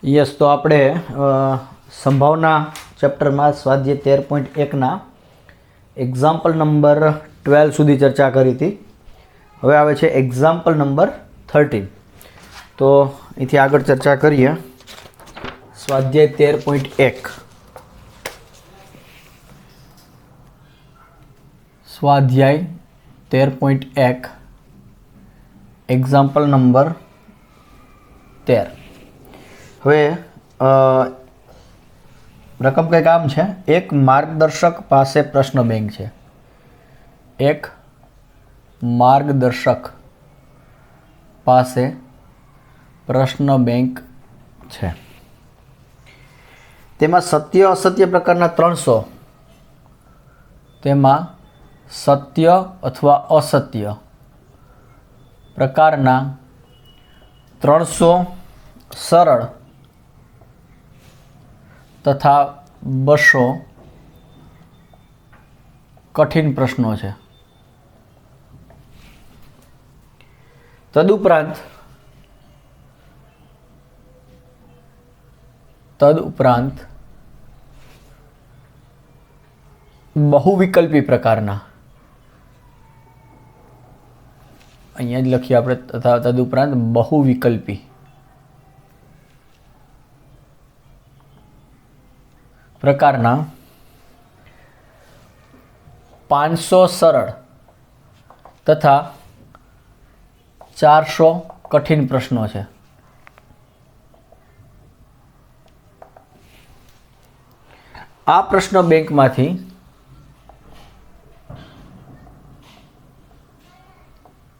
Yes, તો આપણે સંભાવના ચેપ્ટરમાં સ્વાધ્યાય 13.1ના એક્ઝામ્પલ નંબર 12 સુધી ચર્ચા કરી હતી. હવે આવે છે એક્ઝામ્પલ નંબર 13. તો અહીંથી આગળ ચર્ચા કરીએ. સ્વાધ્યાય 13.1 સ્વાધ્યાય 13.1 એક્ઝામ્પલ નંબર 13. હવે રકમ કંઈક આમ છે. એક માર્ગદર્શક પાસે પ્રશ્ન બેંક છે. એક માર્ગદર્શક પાસે પ્રશ્ન બેંક છે. તેમાં સત્ય અસત્ય પ્રકારના 300 તેમાં સત્ય અથવા અસત્ય પ્રકારના 300 સરળ તથા 200 કઠિન પ્રશ્નો છે. તદુપરાંત બહુવિકલ્પી પ્રકારના, અહીંયા જ લખીએ આપણે, તથા તદુપરાંત બહુવિકલ્પી પ્રકારના 500 સરળ તથા 400 કઠિન પ્રશ્નો છે. આ પ્રશ્ન બેંકમાંથી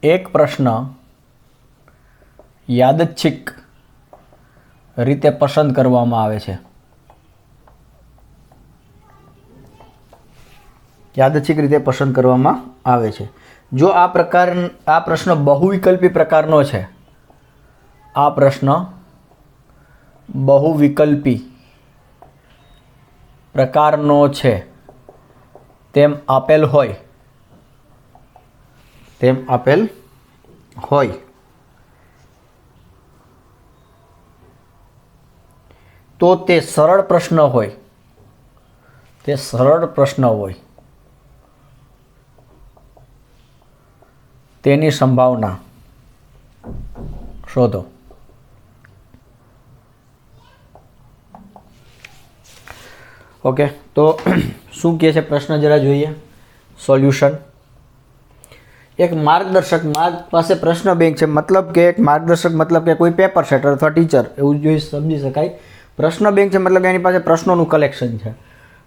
એક પ્રશ્ન યાદચ્છિક રીતે પસંદ કરવામાં આવે છે. યાદચ્છિક રીતે પસંદ કરવામાં આવે છે. જો આ પ્રશ્ન બહુવિકલ્પી પ્રકારનો છે, આ પ્રશ્ન બહુવિકલ્પી પ્રકારનો છે તેમ આપેલ હોય તો તે સરળ પ્રશ્ન હોય, તેની સંભાવના શોધો. ઓકે, તો શું કહે છે પ્રશ્ન જરા જોઈએ. સોલ્યુશન. એક માર્ગદર્શક પાસે પ્રશ્ન બેંક છે, મતલબ કે એક માર્ગદર્શક મતલબ કે કોઈ પેપર સેટર અથવા ટીચર, એવું જોઈ સમજી શકાય. પ્રશ્ન બેંક છે મતલબ કે એની પાસે પ્રશ્નોનું કલેક્શન છે.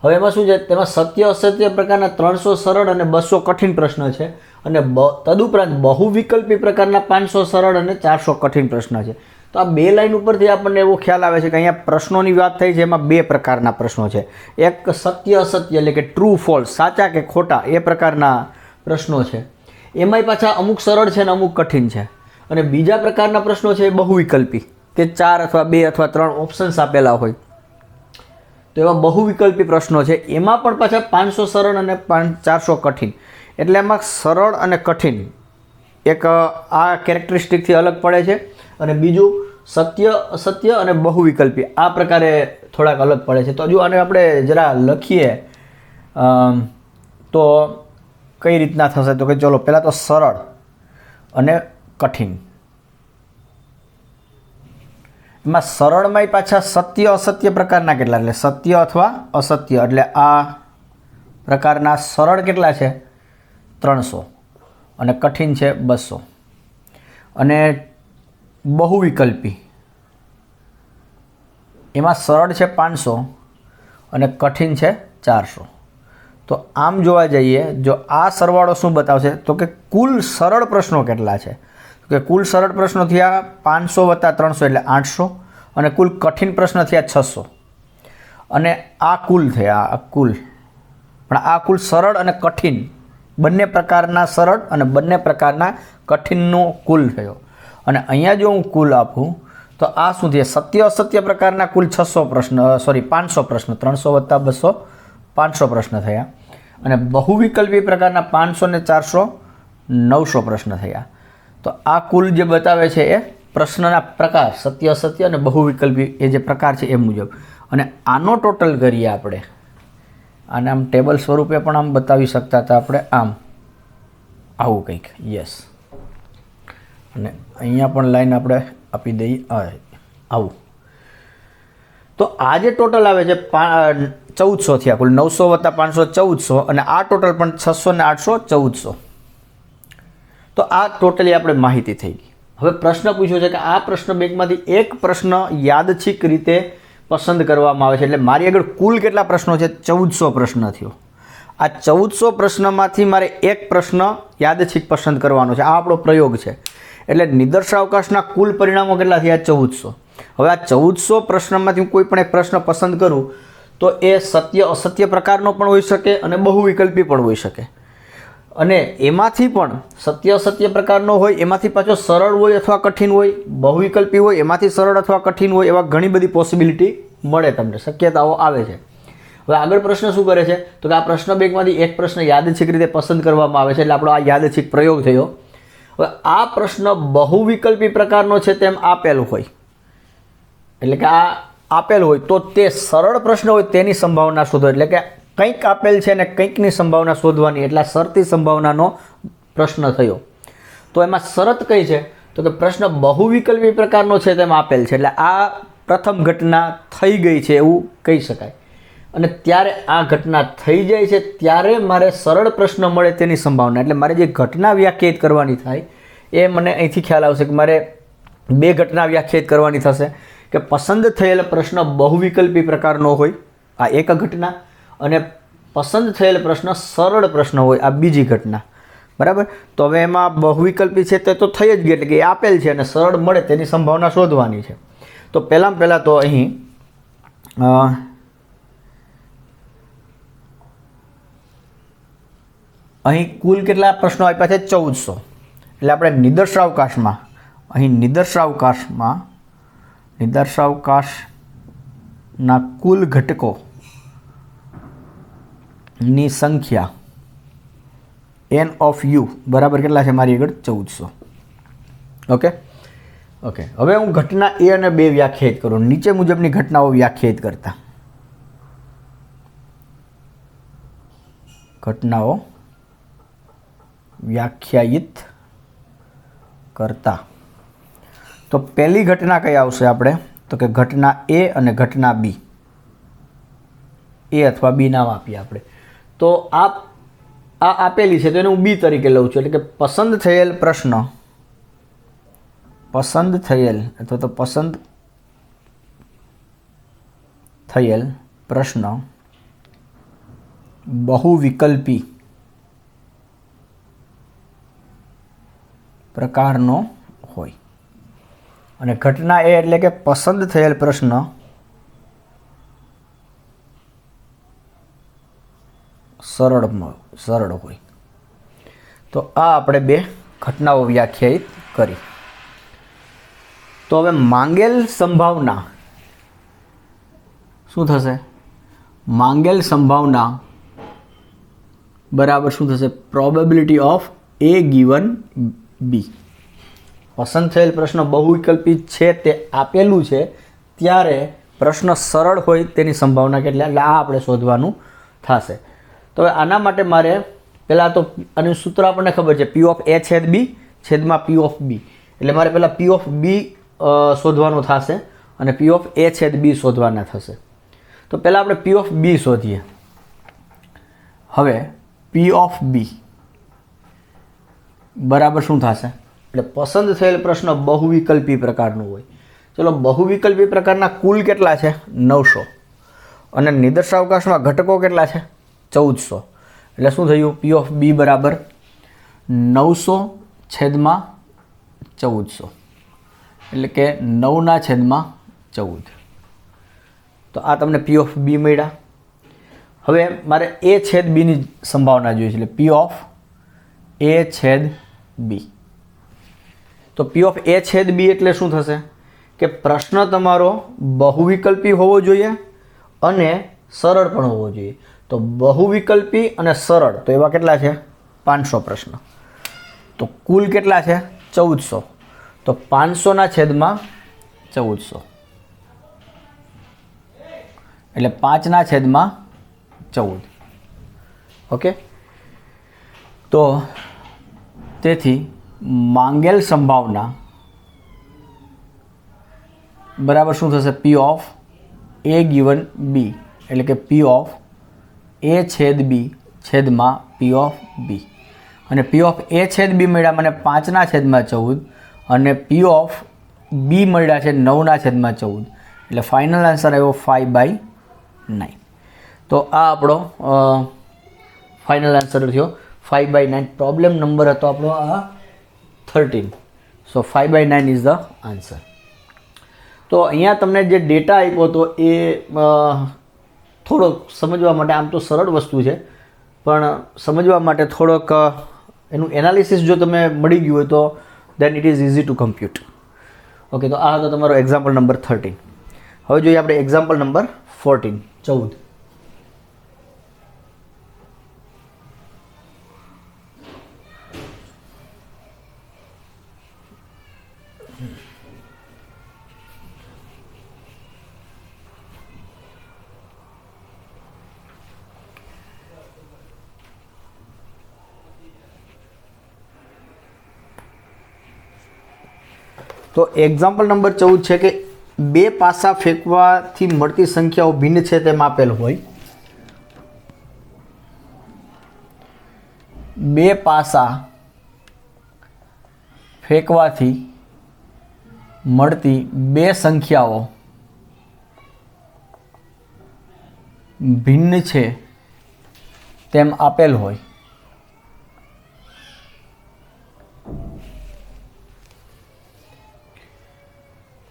હવે એમાં શું છે, તેમાં સત્ય અસત્ય પ્રકારના 300 સરળ અને 200 કઠિન પ્રશ્ન છે, અને તદુપરાંત બહુવિકલ્પી પ્રકારના 500 સરળ અને 400 કઠિન પ્રશ્ન છે. તો આ બે લાઈન ઉપરથી આપણને એવો ખ્યાલ આવે છે કે અહીંયા પ્રશ્નોની વાત થઈ છે, એમાં બે પ્રકારના પ્રશ્નો છે. એક સત્ય અસત્ય એટલે કે ટ્રુ ફોલ્સ, સાચા કે ખોટા, એ પ્રકારના પ્રશ્નો છે. એમાંય પાછા અમુક સરળ છે અને અમુક કઠિન છે. અને બીજા પ્રકારના પ્રશ્નો છે એ બહુવિકલ્પી, કે 4 અથવા 2 અથવા 3 ઓપ્શન્સ આપેલા હોય. તો એવા બહુવિકલ્પી પ્રશ્નો છે. એમાં પણ પાછા 500 સરળ અને 400 કઠિન. એટલે એમાં સરળ અને કઠિન એક આ કેરેક્ટરિસ્ટિકથી અલગ પડે છે, અને બીજું સત્ય અસત્ય અને બહુવિકલ્પી આ પ્રકારે થોડાક અલગ પડે છે. તો હજુ આને આપણે જરા લખીએ તો કઈ રીતના થશે, તો કે ચલો પહેલાં તો સરળ અને કઠિન. એમાં સરળમાંય પાછા સત્ય અસત્ય પ્રકારના કેટલા, એટલે સત્ય અથવા અસત્ય, એટલે આ પ્રકારના સરળ કેટલા છે 300 અને કઠિન છે 200. અને બહુવિકલ્પી એમાં સરળ છે 500 અને કઠિન છે 400. તો આમ જોવા જઈએ, જો આ સરવાળો શું બતાવશે, તો કે કુલ સરળ પ્રશ્નો કેટલા છે. કે કુલ સરળ પ્રશ્નો થયા 500 વત્તા 300 એટલે 800, અને કુલ કઠિન પ્રશ્ન થયા 600. અને આ કુલ થયા, આ કુલ, પણ આ કુલ સરળ અને કઠિન બંને પ્રકારના સરળ અને બંને પ્રકારના કઠિનનો કુલ થયો. અને અહીંયા જો હું કુલ આપું તો આ શું થયા, સત્ય અસત્ય પ્રકારના કુલ 500 પ્રશ્ન વત્તા 200 500 પ્રશ્ન થયા. અને બહુવિકલ્પી પ્રકારના 500 ને 400 900 પ્રશ્ન થયા. તો આ કુલ જે બતાવે છે એ પ્રશ્નના પ્રકાર સત્ય અસત્ય અને બહુવિકલ્પી એ જે પ્રકાર છે એ મુજબ, અને આનો ટોટલ કરીએ આપણે, આને આમ ટેબલ સ્વરૂપે પણ આમ બતાવી શકતા હતા આપણે, આમ આવું કંઈક, યસ, અને અહીંયા પણ લાઈન આપણે આપી દઈએ આવું. તો આ જે ટોટલ આવે છે 1400 થયા કુલ, 900 + 500 1400, અને આ ટોટલ પણ 600 ને 800 1400. તો આ ટોટલી આપણે માહિતી થઈ ગઈ. હવે પ્રશ્ન પૂછ્યો છે કે આ પ્રશ્ન બેંકમાંથી એક પ્રશ્ન યાદચ્છિક રીતે પસંદ કરવામાં આવે છે. એટલે મારી આગળ કુલ કેટલા પ્રશ્નો છે? 1400 પ્રશ્ન થયો. આ 1400 પ્રશ્નમાંથી મારે એક પ્રશ્ન યાદચ્છિક પસંદ કરવાનો છે. આ આપણો પ્રયોગ છે. એટલે નિદર્શાવકાશના કુલ પરિણામો કેટલા થયા? 1400. હવે આ 1400 પ્રશ્નમાંથી હું કોઈ પણ એક પ્રશ્ન પસંદ કરું તો એ સત્ય અસત્ય પ્રકારનો પણ હોઈ શકે અને બહુવિકલ્પી પણ હોઈ શકે. અને એમાંથી પણ સત્ય અસત્ય પ્રકારનો હોય, એમાંથી પાછો સરળ હોય અથવા કઠિન હોય, બહુવિકલ્પી હોય એમાંથી સરળ અથવા કઠિન હોય, એવા ઘણી બધી પોસિબિલિટી મળે, તમને શક્યતાઓ આવે છે. હવે આગળ પ્રશ્ન શું કરે છે તો કે આ પ્રશ્ન બેંકમાંથી એક પ્રશ્ન યાદચ્છિક રીતે પસંદ કરવામાં આવે છે. એટલે આપણો આ યાદચ્છિક પ્રયોગ થયો. હવે આ પ્રશ્ન બહુવિકલ્પી પ્રકારનો છે તેમ આપેલ હોય, એટલે કે આ આપેલ હોય તો તે સરળ પ્રશ્ન હોય તેની સંભાવના શોધો. એટલે કે કંઈક આપેલ છે અને કંઈકની સંભાવના શોધવાની, એટલે શરતી સંભાવનાનો પ્રશ્ન થયો. તો એમાં શરત કઈ છે તો કે પ્રશ્ન બહુવિકલ્પી પ્રકારનો છે તેમ આપેલ છે. એટલે આ પ્રથમ ઘટના થઈ ગઈ છે એવું કહી શકાય. અને ત્યારે આ ઘટના થઈ જાય છે ત્યારે મારે સરળ પ્રશ્ન મળે તેની સંભાવના, એટલે મારે જે ઘટના વ્યાખ્યાયિત કરવાની થાય એ મને અહીંથી ખ્યાલ આવશે કે મારે બે ઘટના વ્યાખ્યાયિત કરવાની થશે. કે પસંદ થયેલ પ્રશ્ન બહુવિકલ્પી પ્રકારનો હોય, આ એક ઘટના, અને પસંદ થયેલ પ્રશ્ન સરળ પ્રશ્ન હોય, આ બીજી ઘટના. બરાબર. તો હવે એમાં બહુવિકલ્પી છે તે તો થઈ જ ગઈ, એટલે કે એ આપેલ છે અને સરળ મળે તેની સંભાવના શોધવાની છે. તો પહેલાં તો અહીં કુલ કેટલા પ્રશ્નો આપ્યા છે? 1400. એટલે આપણે નિદર્શાવકાશમાં અહીં નિદર્શાવકાશના કુલ ઘટકો ની સંખ્યા n of u બરાબર કેટલા છે? મારી આગળ 1400. ઓકે. હવે હું ઘટના A અને B વ્યાખ્યાયિત કરું. નીચે મુજબની ઘટનાઓ વ્યાખ્યાયિત કરતા. તો પહેલી ઘટના કઈ આવશે આપણે તો કે ઘટના A અને ઘટના B. A અથવા B નામ આપીએ આપણે. તો આ આપેલી છે તો એને હું B તરીકે લઉં છું. એટલે કે પસંદ થયેલ પ્રશ્ન બહુવિકલ્પી પ્રકારનો હોય. અને ઘટના A એટલે કે પસંદ થયેલ પ્રશ્ન સરળ હોય. તો આ આપણે બે ઘટનાઓ વ્યાખ્યાયિત કરી. તો હવે માંગેલ સંભાવના શું થશે? માંગેલ સંભાવના બરાબર શું થશે? Probability of A given B. પસંદ થયેલ પ્રશ્ન બહુવિકલ્પી છે તે આપેલું છે ત્યારે પ્રશ્ન સરળ હોય તેની સંભાવના કેટલી, એટલે આ આપણે શોધવાનું થશે. તો હવે આના માટે મારે પહેલાં તો આનું સૂત્ર આપણને ખબર છે, P of A છેદ B છેદમાં P of B. એટલે મારે પહેલાં P of B શોધવાનું થશે અને P of A છેદ B શોધવાના થશે. તો પહેલાં આપણે P of B શોધીએ. હવે P of B બરાબર શું થશે? એટલે પસંદ થયેલ પ્રશ્ન બહુવિકલ્પી પ્રકારનું હોય. ચલો, બહુવિકલ્પી પ્રકારના કુલ કેટલા છે? 900. અને નિદર્શાવકાશમાં ઘટકો કેટલા છે? 1400. એટલે શું થયું? P of B બરાબર 900 છેદમાં 1400. એટલે કે 9/14. તો આ તમને P of B મળ્યા. હવે મારે A છેદ B ની સંભાવના જોઈએ છે. એટલે P of A છેદ B. તો P of A છેદ B એટલે શું થશે? કે પ્રશ્ન તમારો બહુવિકલ્પી હોવો જોઈએ અને સરળ પણ હોવો જોઈએ. તો બહુવિકલ્પી અને સરળ તો એવા કેટલા છે? 500 પ્રશ્ન. તો કુલ કેટલા છે? 1400. તો 500 છેદમાં 1400 એટલે 5 છેદમાં 14. ઓકે, તો તેથી માંગેલ સંભાવના બરાબર શું થશે? P of A given B એટલે કે P ઓફ A છેદ B છેદમાં P ઓફ B. અને P ઓફ A છેદ B મળ્યા મને 5 છેદમાં 14 અને P ઓફ B મળ્યા છે 9 છેદમાં 14 એટલે ફાઇનલ આન્સર આવ્યો 5/9. તો આ આપણો ફાઇનલ આન્સર થયો 5/9. પ્રોબ્લેમ નંબર હતો આપણો આ 13. સો 5/9 ઇઝ ધ આન્સર. તો અહીંયા તમને જે ડેટા આપ્યો હતો એ થોડોક સમજવા માટે, આમ તો સરળ વસ્તુ છે પણ સમજવા માટે થોડોક એનું એનાલિસિસ જો તમે મળી ગયું હોય તો then it is easy to compute. Okay, તો આ હતો તમારો એક્ઝામ્પલ નંબર 13. હવે જોઈએ આપણે એક્ઝામ્પલ નંબર 14. તો એક્ઝામ્પલ નંબર 14 છે કે 2 પાસા ફેંકવાથી મળતી સંખ્યાઓ ભિન્ન છે તેમ આપેલ હોય. 2 પાસા ફેંકવાથી મળતી 2 સંખ્યાઓ ભિન્ન છે તેમ આપેલ હોય.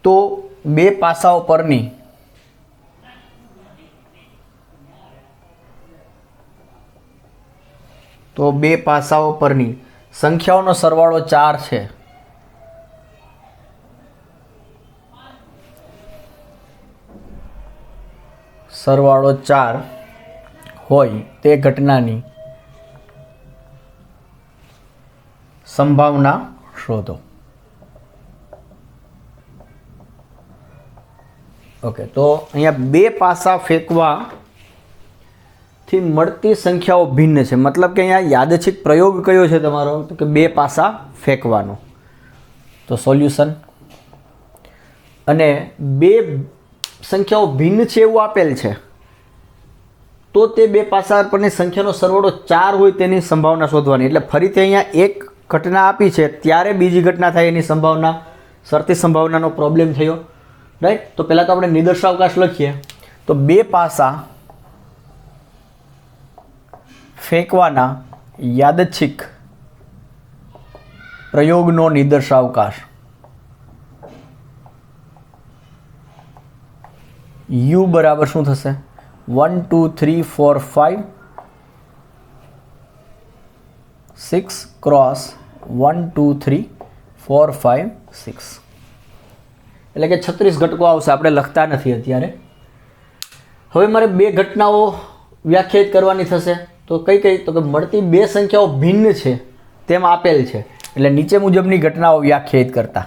તો 2 પાસાઓ પરની સંખ્યાઓનો સરવાળો 4 છે. સરવાળો 4 હોય તે ઘટનાની સંભાવના શોધો. ઓકે, તો અહીંયા 2 પાસા ફેંકવાથી મળતી સંખ્યાઓ ભિન્ન છે. મતલબ કે અહીંયા યાદચ્છિક પ્રયોગ કયો છે તમારો? તો કે 2 પાસા ફેંકવાનો. તો સોલ્યુશન, અને 2 સંખ્યાઓ ભિન્ન છે એવું આપેલ છે તો તે 2 પાસા પરની સંખ્યાનો સરવાળો 4 હોય તેની સંભાવના શોધવાની. એટલે ફરીથી અહીંયા એક ઘટના આપી છે ત્યારે બીજી ઘટના થાય એની સંભાવના, શરતી સંભાવનાનો પ્રોબ્લેમ થયો. રાઈટ, તો પહેલાં તો આપણે નિદર્શાવકાશ લખીએ. તો 2 પાસા ફેંકવાના યાદચ્છિક પ્રયોગનો નિદર્શાવકાશ U બરાબર શું થશે? 1 2 3 4 5 6 ક્રોસ 1 2 3 4 5 6 એટલે કે 36 ઘટકો આવશે. આપણે લખતા નથી અત્યારે. હવે મારે 2 ઘટનાઓ વ્યાખ્યાયિત કરવાની થશે. તો કઈ? તો કે મળતી 2 સંખ્યાઓ ભિન્ન છે તેમ આપેલ છે. એટલે નીચે મુજબની ઘટનાઓ વ્યાખ્યાયિત કરતા.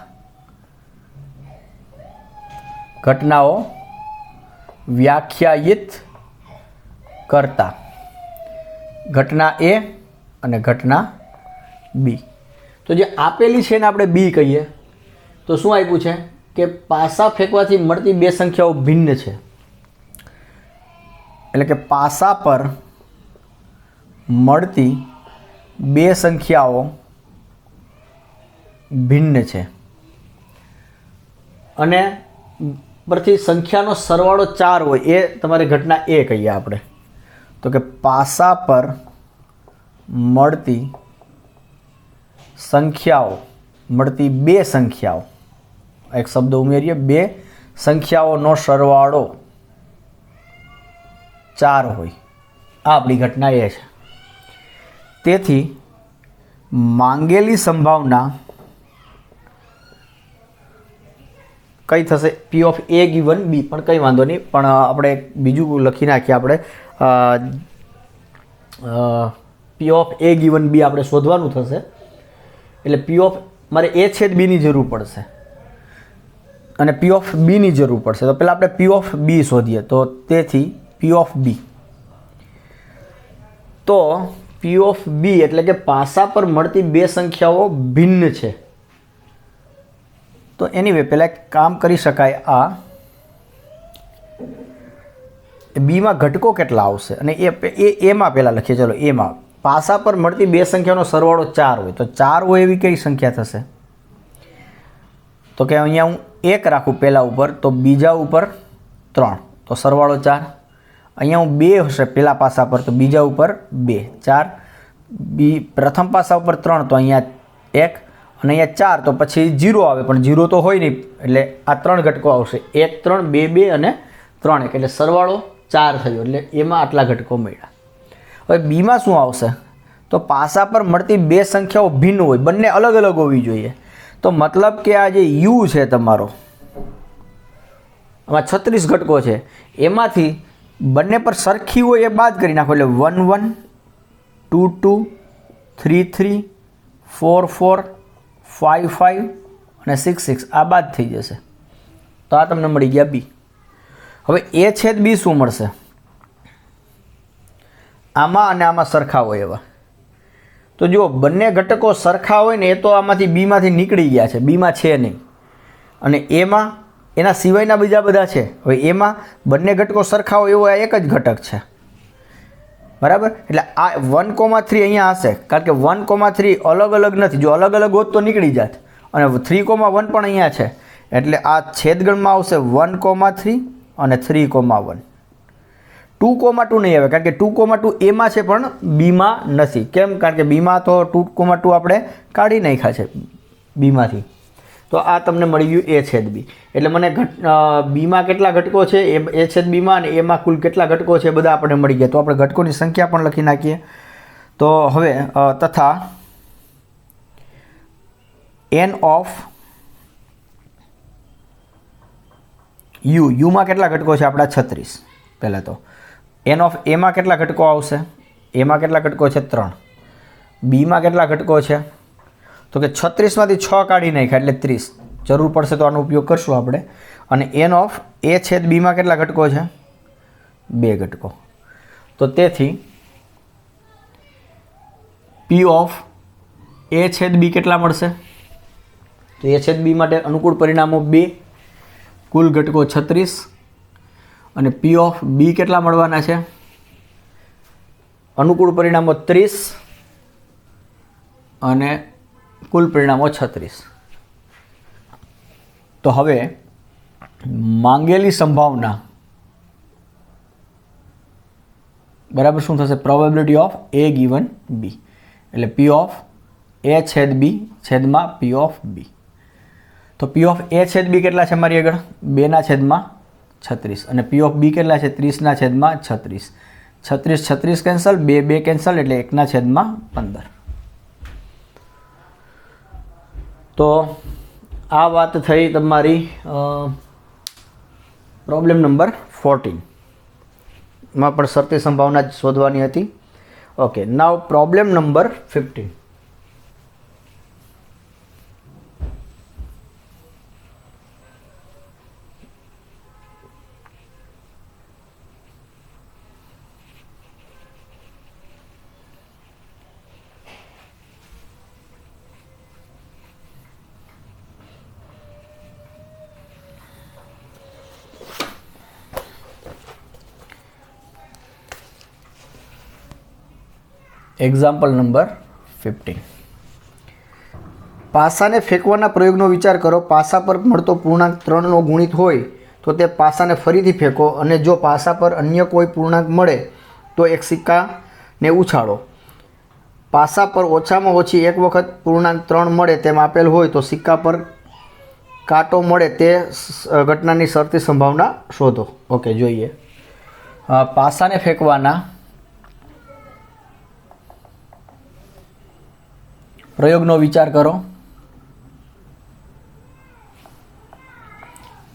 ઘટનાઓ વ્યાખ્યાયિત કરતા ઘટના A અને ઘટના B. તો જે આપેલી છે ને આપણે B કહીએ. તો શું આપ્યું છે કે પાસા ફેંકવાથી મળતી 2 સંખ્યાઓ ભિન્ન છે. એટલે કે પાસા પર મળતી 2 સંખ્યાઓ ભિન્ન છે અને પરથી સંખ્યાનો સરવાળો 4 હોય એ તમારે ઘટના A કહીએ આપણે. તો કે પાસા પર મળતી મળતી 2 સંખ્યાઓ, એક શબ્દ ઉમેરીએ, 2 સંખ્યાઓનો સરવાળો 4 હોય. આ આપણી ઘટના એ છે. તેથી માંગેલી સંભાવના કઈ થશે? P of A given B. પણ કંઈ વાંધો નહીં, પણ આપણે બીજું લખી નાખીએ. આપણે P of A given B આપણે શોધવાનું થશે. એટલે P ઓફ મારે એ છેદ બીની જરૂર પડશે અને પી ઓફ બીની જરૂર પડશે. તો પહેલાં આપણે પી ઓફ બી શોધીએ. તો તેથી પી ઓફ બી, તો પી ઓફ બી એટલે કે પાસા પર મળતી બે સંખ્યાઓ ભિન્ન છે. તો એનીવે પહેલાં એક કામ કરી શકાય. આ બીમાં ઘટકો કેટલા આવશે અને એમાં પહેલાં લખીએ. ચલો, એમાં પાસા પર મળતી બે સંખ્યાનો સરવાળો 4 હોય તો 4 હોય એવી કઈ સંખ્યા થશે? તો કે અહીંયા હું 1 રાખું પહેલાં ઉપર, તો બીજા ઉપર 3, તો સરવાળો 4. અહીંયા હું 2 હશે પહેલા પાસા પર, તો બીજા ઉપર 2, 4. પ્રથમ પાસા ઉપર 3, તો અહીંયા 1 અને અહીંયા 4, તો પછી 0 આવે, પણ 0 તો હોય નહીં એટલે આ 3 ઘટકો આવશે. 1 3 2 2 અને 3 1 એટલે સરવાળો 4 થયો. એટલે એમાં આટલા ઘટકો મળ્યા. હવે બીમાં શું આવશે? તો પાસા પર મળતી બે સંખ્યાઓ ભિન્ન હોય, બંને અલગ અલગ હોવી જોઈએ. તો મતલબ કે આ જે યુ છે તમારો, આમાં 36 ઘટકો છે, એમાંથી બંને પર સરખી હોય એ બાદ કરી નાખો. એટલે 1 1 2 2 3 3 4 4 5 5 અને 6 6 આ બાદ થઈ જશે. તો આ તમને મળી ગયા બી. હવે એ છેદ બી શું મળશે? આમાં અને આમાં સરખા હોય એવા. તો જો બંને ઘટકો સરખા હોય ને, એ તો આમાંથી બીમાંથી નીકળી ગયા છે, બીમાં છે નહીં. અને એમાં એના સિવાયના બીજા બધા છે. હવે એમાં બંને ઘટકો સરખા હોય એવો આ એક જ ઘટક છે, બરાબર. એટલે આ 1,3 અહીંયા હશે, કારણ કે 1,3 અલગ અલગ નથી. જો અલગ અલગ હોત તો નીકળી જાત. અને 3,1 પણ અહીંયા છે, એટલે આ છેદગણમાં આવશે 1,3 અને 3,1. 2,2 નહીં આવે, કારણ કે 2,2 એમાં છે પણ બીમાં નથી. કેમ? કારણ કે બીમાં તો 2,2 આપણે કાઢી નાખ્યા છે બીમાંથી. તો આ તમને મળી ગયું એ છેદ બી. એટલે મને બીમાં કેટલા ઘટકો છે એ છેદ બીમાં, અને એમાં કુલ કેટલા ઘટકો છે બધા આપણે મળી ગયા. તો આપણે ઘટકોની સંખ્યા પણ લખી નાખીએ. તો હવે તથા એન ઓફ યુમાં કેટલા ઘટકો છે આપણા? 36. પહેલાં તો એન ઓફ એમાં કેટલા ઘટકો આવશે? એમાં કેટલા ઘટકો છે? 3. બીમાં કેટલા ઘટકો છે? તો કે 36માંથી 6 કાઢી નાખ્યા એટલે 30. જરૂર પડશે તો આનો ઉપયોગ કરશું આપણે. અને એન ઓફ એ છેદ બીમાં કેટલા ઘટકો છે? 2 ઘટકો. તો તેથી પી ઓફ એ છેદ બી કેટલા મળશે? તો એ છેદ બી માટે અનુકૂળ પરિણામો 2, કુલ ઘટકો 36. અને પી ઓફ બી કેટલા મળવાના છે? અનુકૂળ પરિણામો 30 અને કુલ પરિણામો 36. તો હવે માંગેલી સંભાવના બરાબર શું થશે? પ્રોબેબિલિટી ઓફ એ ગિવન બી. એટલે પી ઓફ એ છેદ બી છેદમાં પી ઓફ બી. તો પી ઓફ એ છેદ બી કેટલા છે મારી આગળ? 2/36. અને પી ઓફ બી કેટલા છે? 30/36. 36 કેન્સલ, 2 કેન્સલ, એટલે 1/15. તો આ વાત થઈ તમારી પ્રોબ્લેમ નંબર 14 માં પણ શરતી સંભાવના જ શોધવાની હતી. ઓકે, નાવ પ્રોબ્લેમ નંબર 15. Example number 15. પાસાને ફેંકવાના પ્રયોગનો વિચાર કરો. પાસા પર મળતો પૂર્ણાંક 3નો ગુણિત હોય તો તે પાસાને ફરીથી ફેંકો, અને જો પાસા પર અન્ય કોઈ પૂર્ણાંક મળે તો એક સિક્કાને ઉછાળો. પાસા પર ઓછામાં ઓછી એક વખત પૂર્ણાંક 3 મળે તેમ આપેલ હોય તો સિક્કા પર કાંટો મળે તે ઘટનાની શરતી સંભાવના શોધો. ઓકે, જોઈએ. પાસાને ફેંકવાના પ્રયોગનો વિચાર કરો.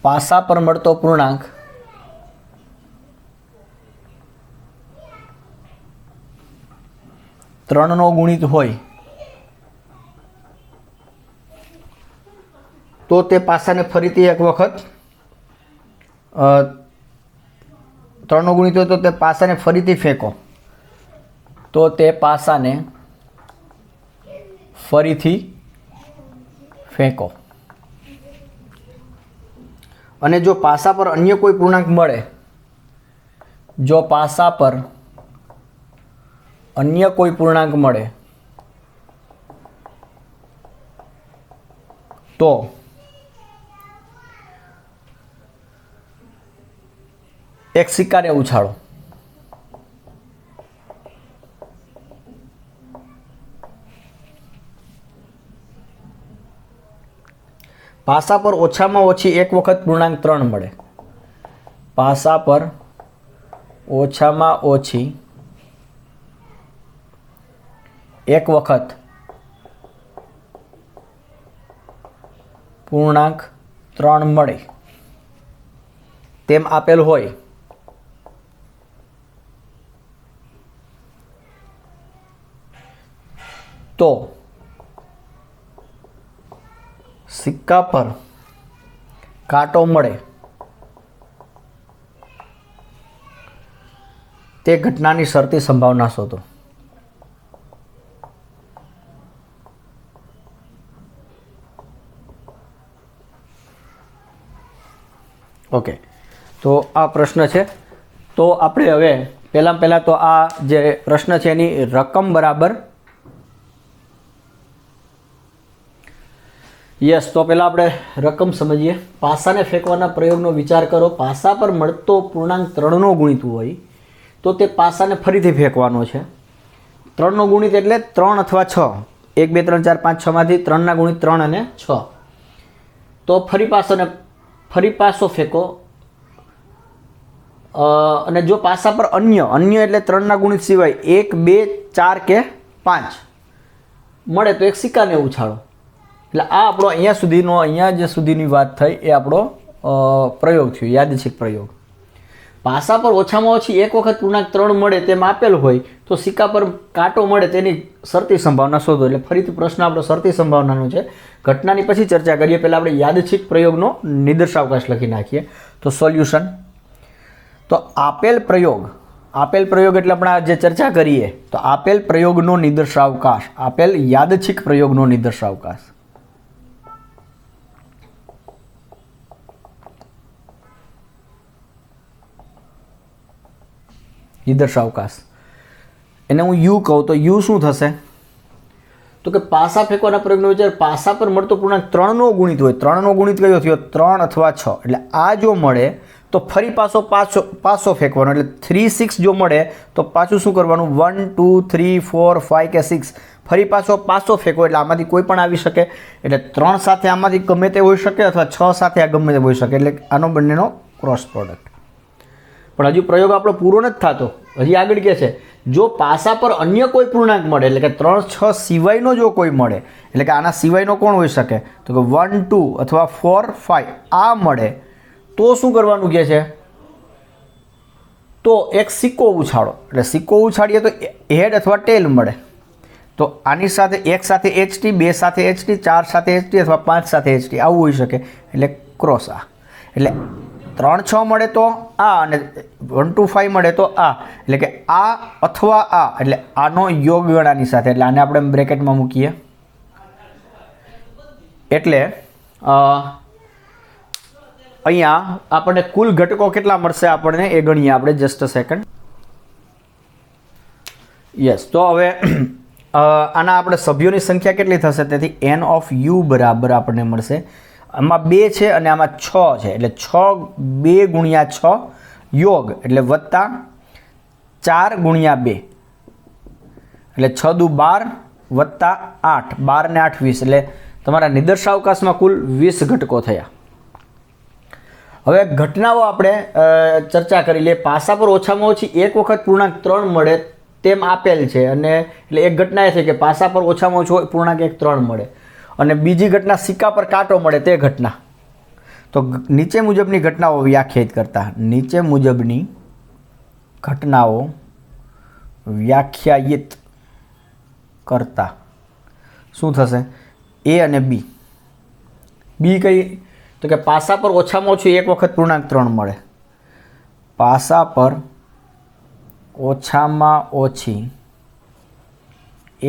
પાસા પર મળતો પૂર્ણાંક ત્રણનો ગુણિત હોય તો તે પાસાને ફરીથી એક વખત 3 ગુણિત હોય તો તે પાસાને ફરીથી ફેંકો, તો તે પાસાને ફરીથી ફેંકો. અને જો પાસા પર અન્ય કોઈ પૂર્ણાંક મળે, જો પાસા પર અન્ય કોઈ પૂર્ણાંક મળે તો એક સિક્કાને ઉછાળો. પાસા પર ઓછામાં ઓછી એક વખત પૂર્ણાંક 3 મળે. પાસા પર ઓછામાં ઓછી એક વખત પૂર્ણાંક 3 મળે તેમ આપેલ હોય તો સિક્કા પર કાંટો મળે તે ઘટનાની શરતી સંભાવના શોધો. ઓકે, તો આ પ્રશ્ન છે. તો આપણે હવે પહેલાં તો આ જે પ્રશ્ન છે એની રકમ બરાબર યસ. તો પહેલાં આપણે રકમ સમજીએ. પાસાને ફેંકવાના પ્રયોગનો વિચાર કરો. પાસા પર મળતો પૂર્ણાંક 3નો ગુણિત હોય તો તે પાસાને ફરીથી ફેંકવાનો છે. 3નો ગુણિત એટલે 3 અથવા 6. 1 2 3 4 5 6 માંથી 3ના ગુણિત 3 અને 6. તો ફરી પાસો ફેંકો. અને જો પાસા પર અન્ય એટલે 3ના ગુણિત સિવાય 1 2 4 કે 5 મળે તો એક સિક્કાને ઉછાળો. એટલે આ આપણો અહીંયા જે સુધીની વાત થઈ એ આપણો પ્રયોગ થયો, યાદચ્છિક પ્રયોગ. પાસા પર ઓછામાં ઓછી એક વખત પૂર્ણાંક 3 મળે તેમ આપેલ હોય તો સિક્કા પર કાંટો મળે તેની શરતી સંભાવના શોધો. એટલે ફરીથી પ્રશ્ન આપણો શરતી સંભાવનાનો છે. ઘટનાની પછી ચર્ચા કરીએ. પહેલાં આપણે યાદચ્છિક પ્રયોગનો નિદર્શાવકાશ લખી નાખીએ. તો સોલ્યુશન. તો આપેલ પ્રયોગ એટલે આપણે જે ચર્ચા કરીએ તો આપેલ પ્રયોગનો નિદર્શાવકાશ, આપેલ યાદચ્છિક પ્રયોગનો નિદર્શાવકાશ. એને હું યુ કહું તો યુ શું થશે? તો કે પાસા ફેંકવાના પ્રયોગનો વિચાર. પાસા પર મળતો પૂર્ણાંક 3નો ગુણિત હોય. 3નો ગુણિત કયો થયો? 3 અથવા 6. એટલે આ જો મળે તો ફરી પાસો ફેંકવાનો. એટલે 3 6 જો મળે તો પાછું શું કરવાનું? 1 2 3 4 5 કે 6 ફરી પાસો ફેંકો. એટલે આમાંથી કોઈ પણ આવી શકે. એટલે 3 સાથે આમાંથી ગમે તે હોઈ શકે અથવા 6 સાથે આ ગમે તે હોઈ શકે. એટલે આનો બંનેનો ક્રોસ પ્રોડક્ટ. પણ હજુ પ્રયોગ આપણો પૂરો નથી થતો. હજી આગળ કહે છે જો પાસા પર અન્ય કોઈ પૂર્ણાંક મળે, એટલે કે 3 6 સિવાયનો જો કોઈ મળે, એટલે કે આના સિવાયનો કોણ હોઈ શકે? તો કે 1 2 અથવા 4 5 આ મળે તો શું કરવાનું કહે છે? તો એક સિક્કો ઉછાળો. એટલે સિક્કો ઉછાળીએ તો હેડ અથવા ટેલ મળે. તો આની સાથે 1 સાથે HT, 2 સાથે HT, 4 સાથે HT અથવા 5 સાથે HT આવું હોઈ શકે. એટલે ક્રોસ આ. એટલે 3 6 મળે તો આ અને 1 2 5 મળે તો આ. એટલે કે આ અથવા આ. એટલે આનો યોગ ગણ આની સાથે. એટલે આને આપણે બ્રેકેટમાં મૂકીએ. એટલે અહીંયા આપણને કુલ ઘટકો કેટલા મળશે આપણને એ ગણીએ આપણે. Just a second. યસ. તો હવે આના આપણે સભ્યોની સંખ્યા કેટલી થશે? તેથી n ઓફ u બરાબર આપણને મળશે. આમાં 2 છે અને આમાં 6 છે. એટલે 6 2 ગુણ્યા 6 યોગ એટલે વત્તા 4 ગુણ્યા 2 એટલે 6 દુ 12 વત્તા 8 12 ને 8 20. એટલે તમારા નિદર્શાવકાશમાં કુલ 20 ઘટકો થયા. હવે ઘટનાઓ આપણે ચર્ચા કરી લઈએ. પાસા પર ઓછામાં ઓછી એક વખત પૂર્ણાંક 3 મળે તેમ આપેલ છે. અને એટલે એક ઘટના એ છે કે પાસા પર ઓછામાં ઓછો પૂર્ણાંક 3 મળે. અને બીજી ઘટના સિક્કા પર કાંટો મળે તે ઘટના. તો નીચે મુજબની ઘટનાઓ વ્યાખ્યાયિત કરતા. નીચે મુજબની ઘટનાઓ વ્યાખ્યાયિત કરતા શું થશે? A અને B. બી કઈ તો કે પાસા પર ઓછામાં ઓછું એક વખત પૂર્ણાંક 3 મળે. પાસા પર ઓછામાં ઓછી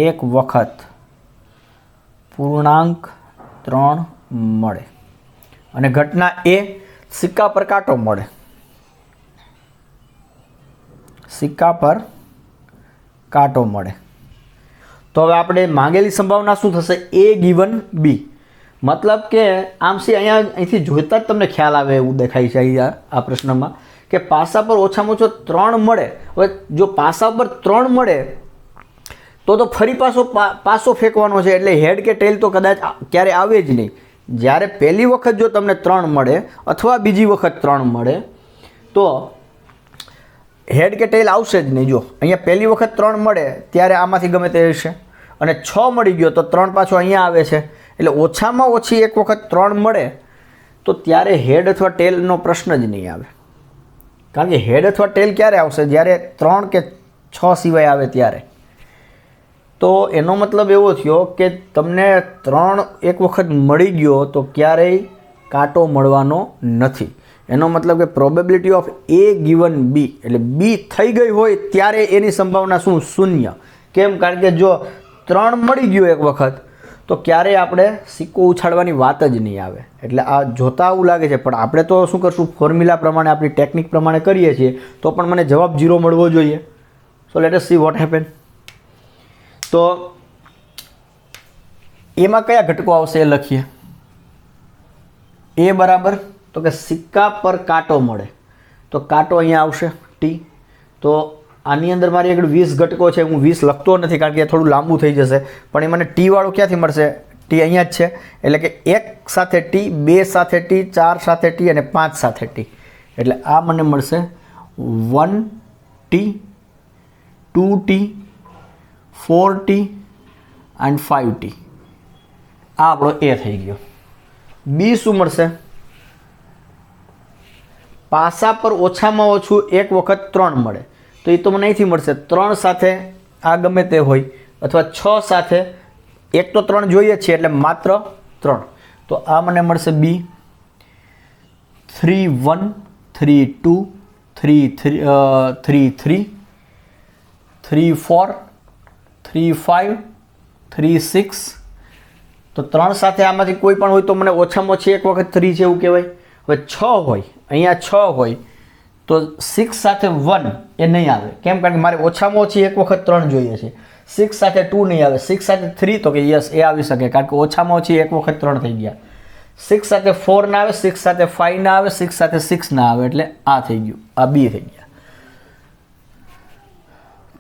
એક વખત પૂર્ણાંક 3 મળે. અને ઘટના એ સિક્કા પર કાંટો મળે. સિક્કા પર કાંટો મળે. તો હવે આપણે માંગેલી સંભાવના શું થશે? એ ગિવન બી. મતલબ કે આમ સી અહીંથી જોઈતા જ તમને ખ્યાલ આવે એવું દેખાય છે અહીંયા આ પ્રશ્નમાં કે પાસા પર ઓછામાં ઓછો 3 મળે. હવે જો પાસા પર 3 મળે તો ફરી પાસો ફેંકવાનો છે, એટલે હેડ કે ટેલ તો કદાચ ક્યારે આવે જ નહીં. જ્યારે પહેલી વખત જો તમને 3 મળે અથવા બીજી વખત 3 મળે તો હેડ કે ટેલ આવશે જ નહીં. જો અહીંયા પહેલી વખત 3 મળે ત્યારે આમાંથી ગમે તે હશે, અને 6 મળી ગયો તો 3 પાછો અહીંયા આવે છે. એટલે ઓછામાં ઓછી એક વખત 3 મળે તો ત્યારે હેડ અથવા ટેલનો પ્રશ્ન જ નહીં આવે. કારણ કે હેડ અથવા ટેલ ક્યારે આવશે? જ્યારે 3 કે 6 સિવાય આવે ત્યારે. તો એનો મતલબ એવો થયો કે તમને 3 એક વખત મળી ગયો તો ક્યારેય કાંટો મળવાનો નથી. એનો મતલબ કે પ્રોબેબિલિટી ઓફ એ ગિવન બી, એટલે બી થઈ ગઈ હોય ત્યારે એની સંભાવના શું? 0. કેમ? કારણ કે જો 3 મળી ગયો એક વખત તો ક્યારેય આપણે સિક્કો ઉછાળવાની વાત જ નહીં આવે. એટલે આ જોતા આવું લાગે છે, પણ આપણે તો શું કરશું? ફોર્મ્યુલા પ્રમાણે, આપણી ટેકનિક પ્રમાણે કરીએ છીએ તો પણ મને જવાબ 0 મળવો જોઈએ. So let S see what happen. તો એમાં કયા ઘટકો આવશે એ લખીએ. એ બરાબર તો કે સિક્કા પર કાંટો મળે તો કાંટો અહીંયા આવશે ટી. તો આની અંદર મારી આગળ 20 ઘટકો છે. હું 20 લખતો નથી કારણ કે થોડું લાંબુ થઈ જશે, પણ એ મને ટી વાળું ક્યાંથી મળશે? ટી અહીંયા જ છે. એટલે કે 1 સાથે ટી, 2 સાથે ટી, 4 સાથે ટી અને 5 સાથે ટી. એટલે આ મને મળશે 1 T, 2 T, 4 T and 5 T. આ આપણો એ થઈ ગયો. બી શું મળશે? પાસા પર ઓછામાં ઓછું એક વખત 3 મળે તો એ તો મને અહીંથી મળશે. 3 સાથે આ ગમે તે હોય અથવા 6 સાથે એક તો 3 જોઈએ છીએ એટલે માત્ર 3. તો આ મને મળશે બી. 3 1 3 2 3 3 3 4 3 5 3 6. તો 3 સાથે આમાંથી કોઈ પણ હોય તો મને ઓછામાં ઓછી એક વખત 3 છે એવું કહેવાય. હવે 6 હોય, અહીંયા 6 હોય તો 6 સાથે 1 એ નહીં આવે. કેમ? કારણ કે મારે ઓછામાં ઓછી એક વખત 3 જોઈએ છે. 6 સાથે 2 નહીં આવે. 6 સાથે 3 તો કે યસ એ આવી શકે કારણ કે ઓછામાં ઓછી એક વખત 3 થઈ ગયા. 6 સાથે 4 ના આવે, 6 સાથે 5 ના આવે, 6 સાથે 6 ના આવે. એટલે આ થઈ ગયું, આ બી થઈ ગયા.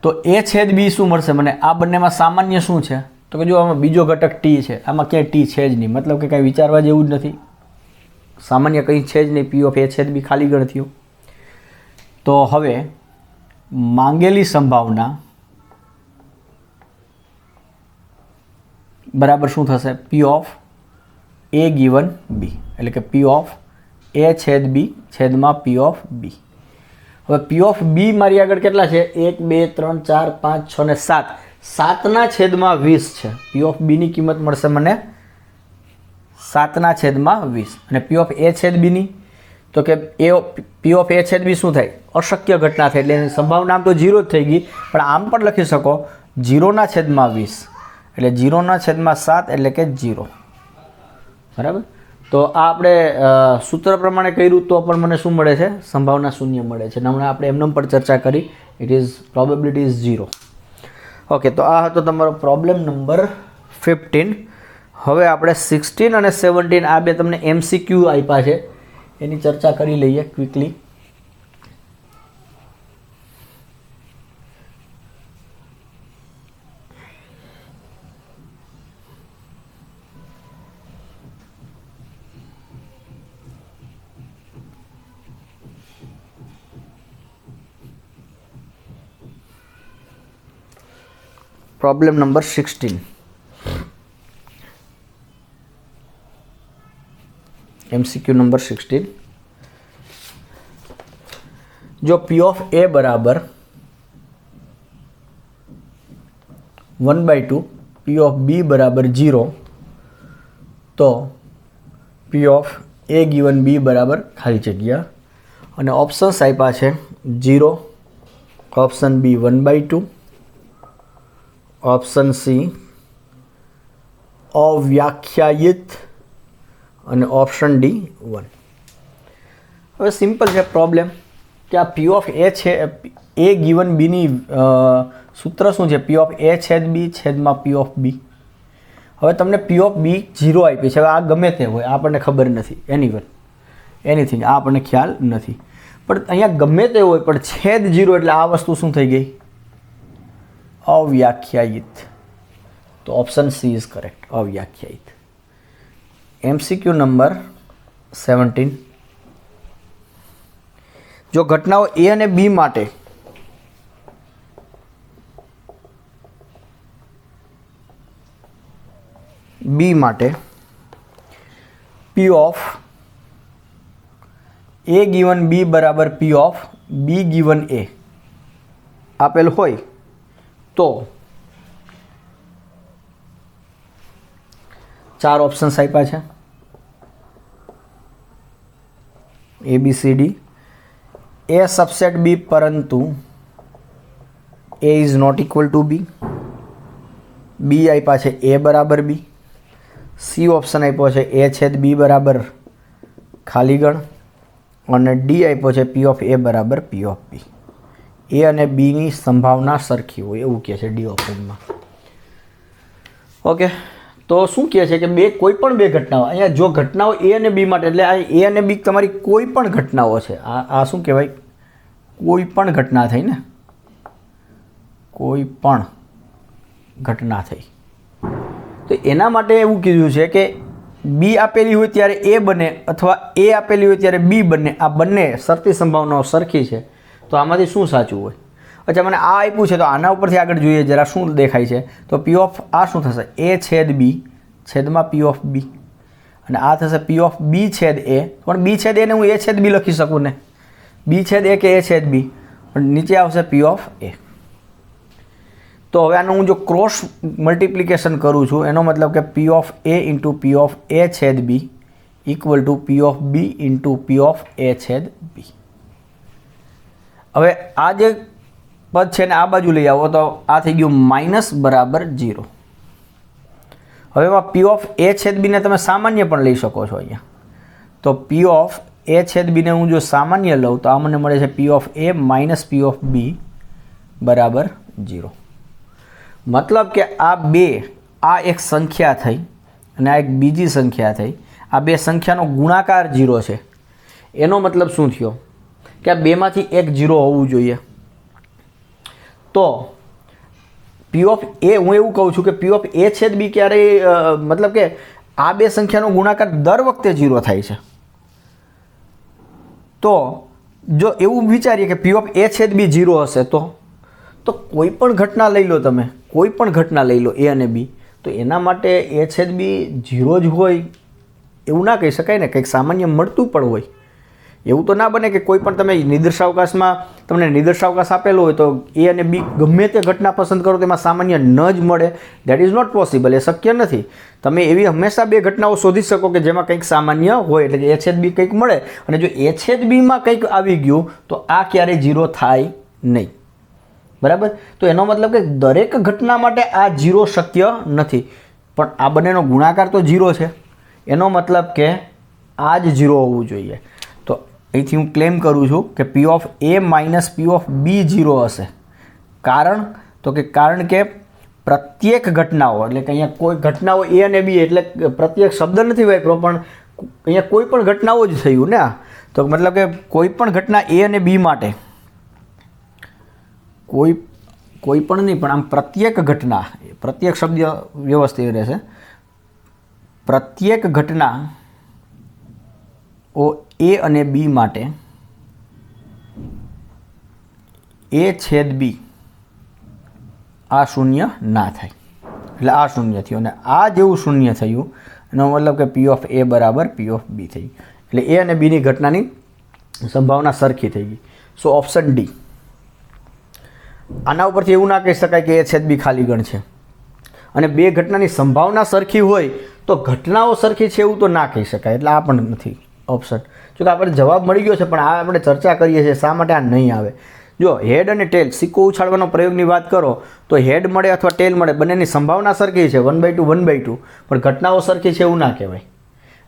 તો એ છેદ બી શું મળશે મને? આ બંનેમાં સામાન્ય શું છે? તો કે જો આમાં બીજો ઘટક ટી છે, આમાં ક્યાંય ટી છે જ નહીં. મતલબ કે કાંઈ વિચારવા જેવું જ નથી. સામાન્ય કંઈ છે જ નહીં. પી ઓફ એ છેદ બી ખાલી ગણ થયું. તો હવે માંગેલી સંભાવના બરાબર શું થશે? પી ઓફ એ ગિવન બી. એટલે કે પી ઓફ એ છેદ બી છેદમાં પી ઓફ બી. હવે પી ઓફ બી મારી આગળ કેટલા છે? 1 2 3 4 5 6 ને 7. 7 છેદમાં 20 છે. પી ઓફ બીની કિંમત મળશે મને 7 છેદમાં 20. અને પી ઓફ એ છેદ બીની તો કે એ પી ઓફ એ છેદ બી શું થાય? અશક્ય ઘટના થાય. એટલે એની સંભાવના આમ તો 0 જ થઈ ગઈ, પણ આમ પણ લખી શકો 0 છેદમાં 20. એટલે 0 છેદમાં 7 એટલે કે 0. બરાબર. તો આ આપણે સૂત્ર પ્રમાણે કર્યું તો પણ મને શું મળે છે? સંભાવના 0 મળે છે. હમણાં આપણે એમનેમ પણ ચર્ચા કરી. It is probability is 0. Okay, તો આ હતો તમારો પ્રોબ્લેમ નંબર 15. હવે આપણે 16 અને 17 આ બે તમને MCQ આપ્યા છે, એની ચર્ચા કરી લઈએ quickly. Problem number 16. MCQ number 16. જો P ઓફ A બરાબર 1/2, P ઓફ B બરાબર 0, તો પી ઓફ એ ગિવન બી બરાબર ખાલી જગ્યા, અને ઓપ્શન્સ આપ્યા છે 0, ઓપ્શન બી 1/2, ઓપ્શન સી અવ્યાખ્યાયિત અને ઓપ્શન ડી 1. હવે સિમ્પલ છે પ્રોબ્લેમ કે આ પી ઓફ એ છે એ ગિવન બીની સૂત્ર શું છે? પી ઓફ એ છેદ બી છેદમાં પી ઓફ બી. હવે તમને પી ઓફ બી 0 આપી છે. હવે આ ગમે તે હોય, આપણને ખબર નથી, એનીથિંગ આ આપણને ખ્યાલ નથી, પણ અહીંયા ગમે તે હોય પણ છેદ 0 એટલે આ વસ્તુ શું થઈ ગઈ? અવ્યાખ્યાયિત. તો ઓપ્શન સી ઇઝ કરેક્ટ, અવ્યાખ્યાયિત. MCQ number 17. જો ઘટનાઓ એ અને બી માટે પી ઓફ એ ગિવન બી બરાબર પી ઓફ બી ગિવન એ આપેલ હોય તો 4 ઓપ્શન્સ આપ્યા છે ABCD. એ સબસેટ બી પરંતુ એ ઇઝ નોટ ઇક્વલ ટુ બી. બી આપ્યા છે એ બરાબર બી. સી ઓપ્શન આપ્યો છે એ છેદ બી બરાબર ખાલી ગણ, અને ડી આપ્યો છે પી ઓફ એ બરાબર પી ઓફ બી. એ અને બીની સંભાવના સરખી હોય એવું કહે છે ડી ઓપ્શનમાં. ઓકે, તો શું કહે છે કે કોઈ પણ બે ઘટનાઓ, અહીંયા જો ઘટનાઓ એ અને બી માટે, એટલે આ એ અને બી તમારી કોઈ પણ ઘટનાઓ છે. આ શું કહેવાય? કોઈ પણ ઘટના થઈ ને, કોઈ પણ ઘટના થઈ. તો એના માટે એવું કીધું છે કે બી આપેલી હોય ત્યારે એ બને અથવા એ આપેલી હોય ત્યારે બી બને. આ બંને શરતી સંભાવનાઓ સરખી છે. તો આમાંથી શું સાચું હોય? અચ્છા, મને આ આપ્યું છે તો આના ઉપરથી આગળ જોઈએ જરા શું દેખાય છે. તો પી ઓફ આ શું થશે? એ છેદ બી છેદમાં પી ઓફ બી, અને આ થશે પી ઓફ બી છેદ એ. પણ બી છેદ એને હું એ છેદ બી લખી શકું ને, બી છેદ એ કે એ છેદ બી, પણ નીચે આવશે પી ઓફ એ. તો હવે આનું હું જો ક્રોસ મલ્ટિપ્લિકેશન કરું છું એનો મતલબ કે P of A into P of A છેદ B equal to P of B into P of A છેદ બી. હવે આ જે પદ છે ને આ બાજુ લઈ આવો તો આ થઈ ગયું માઇનસ બરાબર 0. હવે એમાં પી ઓફ એ છેદ બીને તમે સામાન્ય પણ લઈ શકો છો અહીંયા. તો પી ઓફ એ છેદ બીને હું જો સામાન્ય લઉં તો આ મને મળે છે P of A minus P of B બરાબર 0. મતલબ કે આ બે, આ એક સંખ્યા થઈ અને આ એક બીજી સંખ્યા થઈ. આ બે સંખ્યાનો ગુણાકાર 0 છે. એનો મતલબ શું થયો? કે આ બેમાંથી એક 0 હોવું જોઈએ. તો પી ઓફ એ, હું એવું કહું છું કે પી ઓફ એ છેદ બી ક્યારેય મતલબ કે આ બે સંખ્યાનો ગુણાકાર દર વખતે 0 થાય છે. તો જો એવું વિચારીએ કે પી ઓફ એ છેદ બી 0 હશે તો કોઈ પણ ઘટના લઈ લો, તમે કોઈ પણ ઘટના લઈ લો એ અને બી, તો એના માટે એ છેદ બી 0 જ હોય એવું ના કહી શકાય ને, કંઈક સામાન્ય મળતું પણ હોય. એવું તો ના બને કે કોઈ પણ તમે નિદર્શાવકાશમાં તમને નિદર્શાવકાશ આપેલો હોય તો એ અને બી ગમે તે ઘટના પસંદ કરો તેમાં સામાન્ય ન જ મળે. દેટ ઇઝ નોટ પોસિબલ, એ શક્ય નથી. તમે એવી હંમેશા બે ઘટનાઓ શોધી શકો કે જેમાં કંઈક સામાન્ય હોય, એટલે કે એ છેદ બી કંઈક મળે, અને જો એ છેદ બીમાં કંઈક આવી ગયું તો આ ક્યારેય 0 થાય નહીં. બરાબર? તો એનો મતલબ કે દરેક ઘટના માટે આ 0 શક્ય નથી, પણ આ બંનેનો ગુણાકાર તો 0 છે. એનો મતલબ કે આ જ 0 હોવું જોઈએ. તો અહીંથી હું ક્લેમ કરું છું કે P of A minus P of B 0 હશે. કારણ કે પ્રત્યેક ઘટનાઓ, એટલે કે અહીંયા કોઈ ઘટનાઓ એ અને બી, એટલે પ્રત્યેક શબ્દ નથી વાપરો, પણ અહીંયા કોઈ પણ ઘટનાઓ જ થયું ને. તો મતલબ કે કોઈ પણ ઘટના એ અને બી માટે, કોઈ પણ નહીં પણ આમ પ્રત્યેક ઘટના, પ્રત્યેક શબ્દ વ્યવસ્થિત રહેશે. પ્રત્યેક ઘટના એ અને બી માટે એ છેદ બી આ શૂન્ય ના થાય, એટલે આ શૂન્ય થયું, અને આ જેવું શૂન્ય થયું એનો મતલબ કે પી ઓફ એ બરાબર પી ઓફ બી થઈ. એટલે એ અને બીની ઘટનાની સંભાવના સરખી થઈ ગઈ. સો ઓપ્શન ડી. આના ઉપરથી એવું ના કહી શકાય કે એ છેદ બી ખાલી ગણ છે. અને બે ઘટનાની સંભાવના સરખી હોય તો ઘટનાઓ સરખી છે એવું તો ના કહી શકાય, એટલે આ પણ નથી ઓપ્શન. જો કે આપણે જવાબ મળી ગયો છે, પણ આ આપણે ચર્ચા કરીએ છીએ શા માટે આ નહીં આવે. જો હેડ અને ટેલ, સિક્કો ઉછાળવાનો પ્રયોગની વાત કરો તો હેડ મળે અથવા ટેલ મળે, બંનેની સંભાવના સરખી છે 1/2 1/2, પણ ઘટનાઓ સરખી છે એવું ના કહેવાય.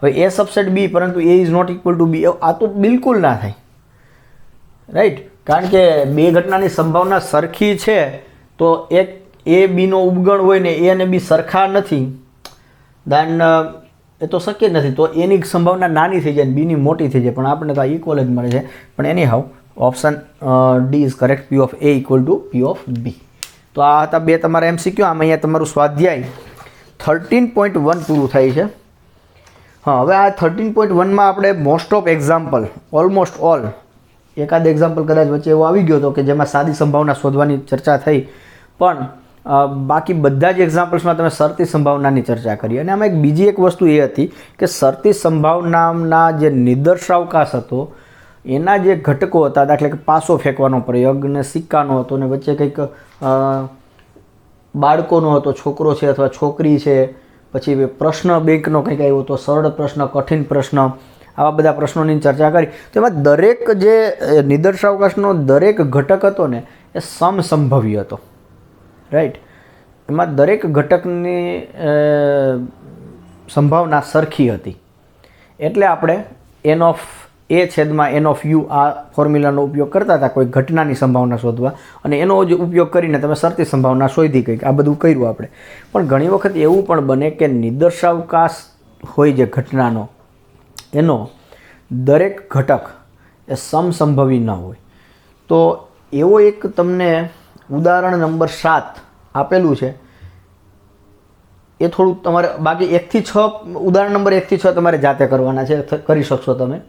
હવે એ સબસેટ બી પરંતુ એ ઇઝ નોટ ઇક્વલ ટુ બી, આ તો બિલકુલ ના થાય, રાઈટ. કારણ કે બે ઘટનાની સંભાવના સરખી છે તો એક એ બીનો ઉપગણ હોય ને એ અને બી સરખા નથી, દેન એ તો શક્ય જ નથી. તો એની સંભાવના નાની થઈ જાય, બીની મોટી થઈ જાય, પણ આપણને તો આ ઇક્વલ જ મળે છે. પણ anyhow option D is correct, P of A equal to P of B. તો આ હતા બે તમારા MCQ. આમ અહીંયા તમારું સ્વાધ્યાય 13.1 પૂરું થાય છે. હા, હવે આ 13.1માં આપણે most of example, almost all, એકાદ એક્ઝામ્પલ કદાચ વચ્ચે એવો આવી ગયો હતો કે જેમાં સાદી સંભાવના શોધવાની ચર્ચા થઈ, પણ બાકી બધા જ એક્ઝામ્પલ્સમાં તમે શરતી સંભાવનાની ચર્ચા કરી. અને આમાં એક બીજી એક વસ્તુ એ હતી કે શરતી સંભાવનાના જે નિદર્શાવકાશ હતો એના જે ઘટકો હતા, દાખલા કે પાસો ફેંકવાનો પ્રયોગ ને સિક્કાનો હતો ને વચ્ચે કંઈક બાળકોનો હતો, છોકરો છે અથવા છોકરી છે, પછી પ્રશ્ન બેંકનો કંઈક આવ્યો હતો, સરળ પ્રશ્ન, કઠિન પ્રશ્ન, આવા બધા પ્રશ્નોની ચર્ચા કરી. તો એમાં દરેક જે નિદર્શાવકાશનો દરેક ઘટક હતો ને એ સમસંભવી હતો, રાઈટ. એમાં દરેક ઘટકની સંભાવના સરખી હતી. એટલે આપણે એન ઓફ એ છેદમાં એન ઓફ યુ આ ફોર્મ્યુલાનો ઉપયોગ કરતા હતા કોઈ ઘટનાની સંભાવના શોધવા, અને એનો જ ઉપયોગ કરીને તમે શરતી સંભાવના શોધી કંઈક આ બધું કર્યું આપણે. પણ ઘણી વખત એવું પણ બને કે નિદર્શાવકાશ હોય જે ઘટનાનો, એનો દરેક ઘટક એ સમસંભવી ન હોય. તો એવો એક તમને ઉદાહરણ નંબર 7 આપેલું છે. એ થોડું તમારે, બાકી 1 થી 6 ઉદાહરણ નંબર 1 થી 6 તમારે જાતે કરવાના છે, કરી શકશો તમે.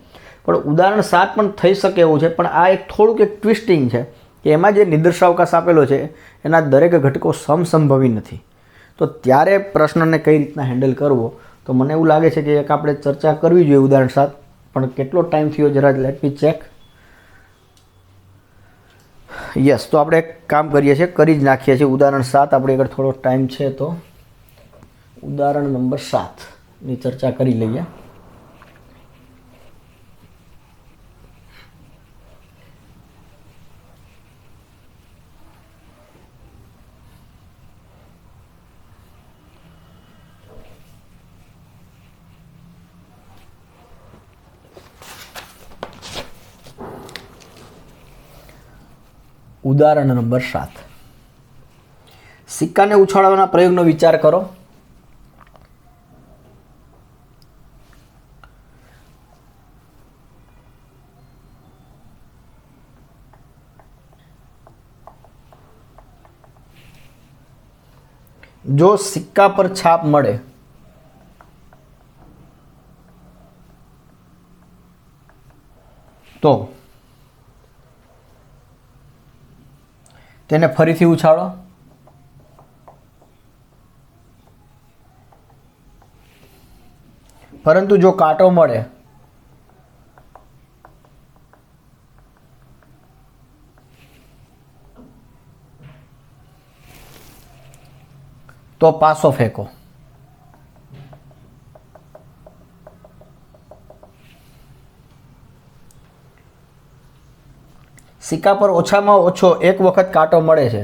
પણ ઉદાહરણ 7 પણ થઈ શકે એવું છે, પણ આ એક થોડુંક એક ટ્વિસ્ટિંગ છે કે એમાં જે નિદર્શાવકાશ આપેલો છે એના દરેક ઘટકો સમસંભવી નથી. તો ત્યારે પ્રશ્નને કઈ રીતના હેન્ડલ કરવો, તો મને એવું લાગે છે કે એક આપણે ચર્ચા કરવી જોઈએ ઉદાહરણ 7. પણ કેટલો ટાઈમ થયો જરા લેટ મી ચેક. યસ, તો આપણે એક કામ કરીએ છીએ, કરી જ નાખીએ છીએ ઉદાહરણ 7. આપણે આગળ થોડો ટાઈમ છે તો ઉદાહરણ નંબર 7ની ચર્ચા કરી લઈએ. ઉદાહરણ નંબર 7. સિક્કાને ઉછાળવાના પ્રયોગનો વિચાર કરો. જો સિક્કા પર છાપ મળે તો તેને ફરીથી ઉછાળો. પરંતુ જો કાંટો મળે તો પાસો ફેંકો. સિક્કા પર ઓછામાં ઓછો એક વખત કાંટો મળે છે.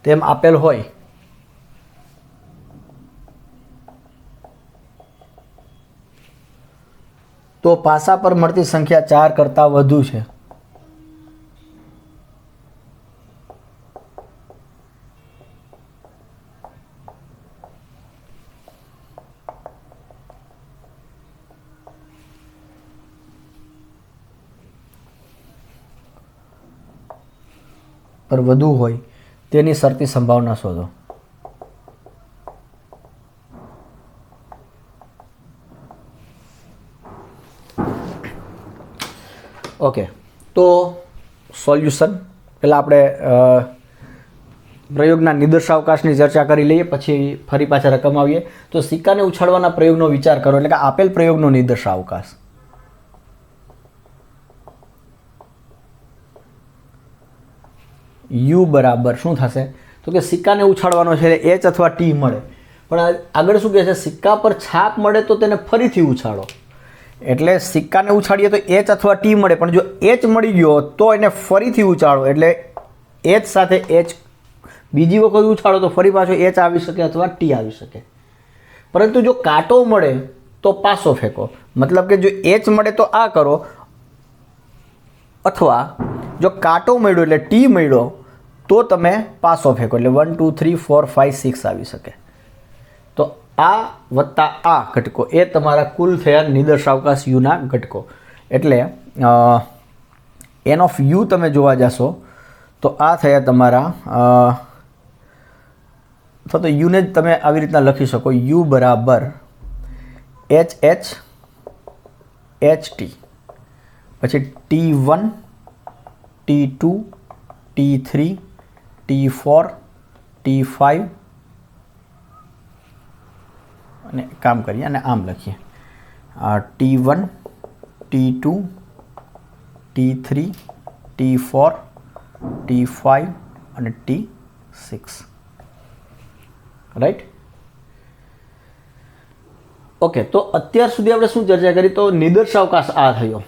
તેમ આપેલ હોય તો પાસા પર મળતી સંખ્યા 4 કરતાં વધુ છે. પર વધુ હોય તેની શરતી સંભાવના શોધો. ઓકે, તો સોલ્યુશન પહેલાં આપણે પ્રયોગના નિદર્શાવકાશની ચર્ચા કરી લઈએ, પછી ફરી પાછા રકમ આવીએ. તો સિક્કાને ઉછાળવાના પ્રયોગનો વિચાર કરો, એટલે કે આપેલ પ્રયોગનો નિદર્શાવકાશ. યુ બરાબર શું થશે? તો કે સિક્કાને ઉછાળવાનો છે એચ અથવા ટી મળે, પણ આગળ શું કહે છે? સિક્કા પર છાપ મળે તો તેને ફરીથી ઉછાળો. એટલે સિક્કાને ઉછાળીએ તો એચ અથવા ટી મળે, પણ જો એચ મળી ગયો તો એને ફરીથી ઉછાળો, એટલે એચ સાથે એચ બીજી વખત ઉછાળો તો ફરી પાછો એચ આવી શકે અથવા ટી આવી શકે. પરંતુ જો કાંટો મળે તો પાસો ફેંકો, મતલબ કે જો એચ મળે તો આ કરો, અથવા જો કાંટો મળ્યો એટલે ટી મળ્યો તો તમે પાસો ફેંકો, એટલે 1 2 3 4 5 6 આવી શકે. તો આ વત્તા આ ઘટકો એ તમારા કુલ થયા નિદર્શાવકાશ યુના ઘટકો. એટલે એન ઓફ યુ તમે જોવા જશો તો આ થયા તમારા, અથવા તો યુને જ તમે આવી રીતના લખી શકો, યુ બરાબર એચ એચ એચ ટી, પછી T1 T2 T3 T4 T5, અને કામ કરીએ અને આમ લખીએ T1 T2 T3 T4 T5 અને T6, રાઈટ? ઓકે, તો અત્યાર સુધી આપણે શું ચર્ચા કરી? તો નિદર્શાવકાશ આ થયો.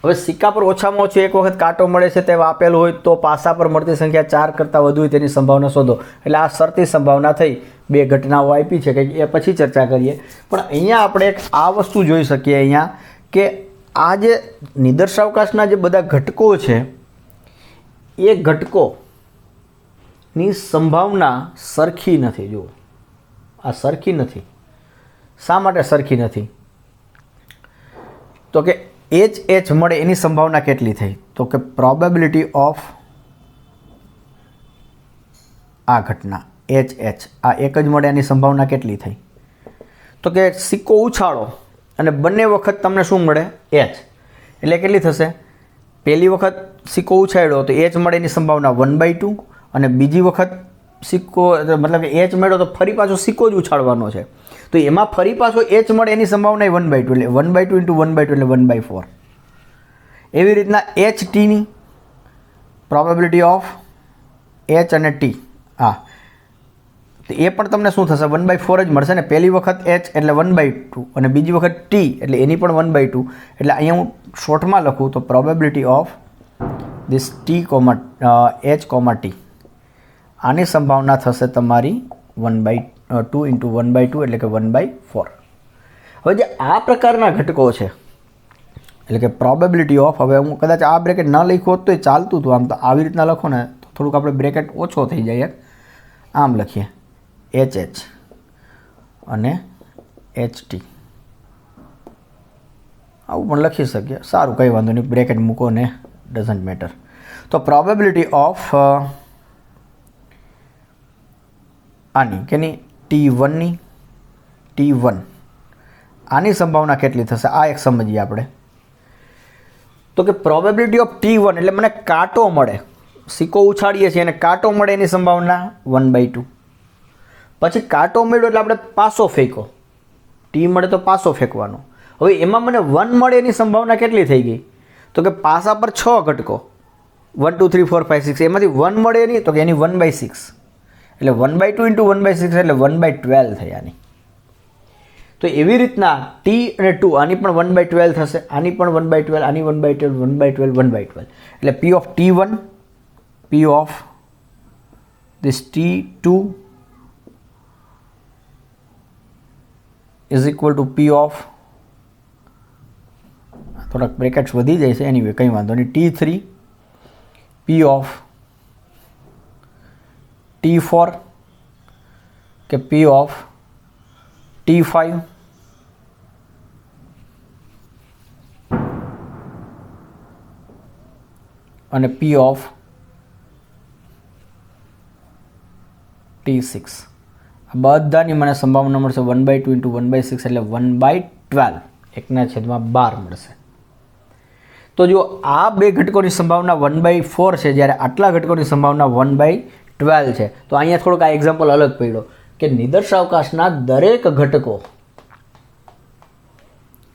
હવે સિક્કા પર ઓછામાં ઓછું એક વખત કાંટો મળે છે તે આપેલ હોય તો પાસા પર મળતી સંખ્યા 4 કરતાં વધુ હોય તેની સંભાવના શોધો. એટલે આ શરતી સંભાવના થઈ. 2 ઘટનાઓ આપી છે કે એ પછી ચર્ચા કરીએ. પણ અહીંયા આપણે એક આ વસ્તુ જોઈ શકીએ અહીંયા કે આ જે નિદર્શાવકાશના જે બધા ઘટકો છે એ ઘટકોની સંભાવના સરખી નથી. જુઓ, આ સરખી નથી. શા માટે સરખી નથી? તો કે એચ એચ મળે એની સંભાવના કેટલી થઈ? તો કે પ્રોબેબિલિટી ઓફ આ ઘટના એચ એચ આ એક જ મળે એની સંભાવના કેટલી થઈ? તો કે સિક્કો ઉછાળો અને બંને વખત તમને શું મળે? એચ. એટલે કેટલી થશે? પહેલી વખત સિક્કો ઉછાળ્યો તો એચ મળે એની સંભાવના 1/2, અને બીજી વખત સિક્કો મતલબ કે એચ મળ્યો તો ફરી પાછો સિક્કો જ ઉછાળવાનો છે, તો એમાં ફરી પાછો એચ મળે એની સંભાવના 1/2, એટલે 1/2 × 1/2 એટલે 1/4. એવી રીતના એચ ટીની પ્રોબેબિલિટી ઓફ એચ અને ટી, હા, તો એ પણ તમને શું થશે? 1/4 જ મળશે ને. પહેલી વખત એચ એટલે 1/2 અને બીજી વખત ટી એટલે એની પણ 1/2. એટલે અહીંયા હું શોર્ટમાં લખું તો probability of this T H T, આની સંભાવના થશે તમારી 1/2 × 1/2 એટલે કે 1/4. હવે જે આ પ્રકારના ઘટકો છે એટલે કે પ્રોબેબિલિટી ઓફ, હવે હું કદાચ આ બ્રેકેટ ન લખ્યો હોત તો એ ચાલતું હતું. આમ તો આવી રીતના લખો ને તો થોડુંક આપણે બ્રેકેટ ઓછો થઈ જાય. આમ લખીએ એચ એચ અને એચ ટી, આવું પણ લખી શકીએ. સારું, કંઈ વાંધો નહીં, બ્રેકેટ મૂકો ને, ડઝન્ટ મેટર. તો પ્રોબેબિલિટી ઓફ આની કેની T1ની T1 આની સંભાવના કેટલી થશે? આ એક સમજીએ આપણે. તો કે પ્રોબેબિલિટી ઓફ T1 એટલે મને કાંટો મળે, સિક્કો ઉછાળીએ છીએ અને કાંટો મળે એની સંભાવના 1/2. પછી કાંટો મળ્યો એટલે આપણે પાસો ફેંકો, ટી મળે તો પાસો ફેંકવાનો. હવે એમાં મને 1 મળે એની સંભાવના કેટલી થઈ ગઈ? તો કે પાસા પર 6 ઘટકો 1 2 3 4 5 6, એમાંથી 1 મળે નહીં તો કે એની 1/6, એટલે 1/2 × 1/6 એટલે 1/12 થયાની. તો એવી રીતના ટી અને 2 આની પણ 1/12 થશે, આની પણ 1/12, આની 1/12 1/12 1/12. એટલે P of T1 P of this T2 is equal to P of, થોડાક બ્રેકેટ્સ વધી જાય છે, એનીવે કંઈ વાંધો નહીં, T3 P of T4 કે P of T5 અને P of T6. આ બધાની મને સંભાવના મળશે 1/2 × 1/6 એટલે 1/12, 1/12 મળશે. તો જો આ બે ઘટકોની સંભાવના 1/4 છે, જ્યારે આટલા ઘટકોની સંભાવના 1/12 12 છે. તો અહીંયા થોડોક આ એક્ઝામ્પલ અલગ પડ્યો કે નિદર્શાવકાશના દરેક ઘટકો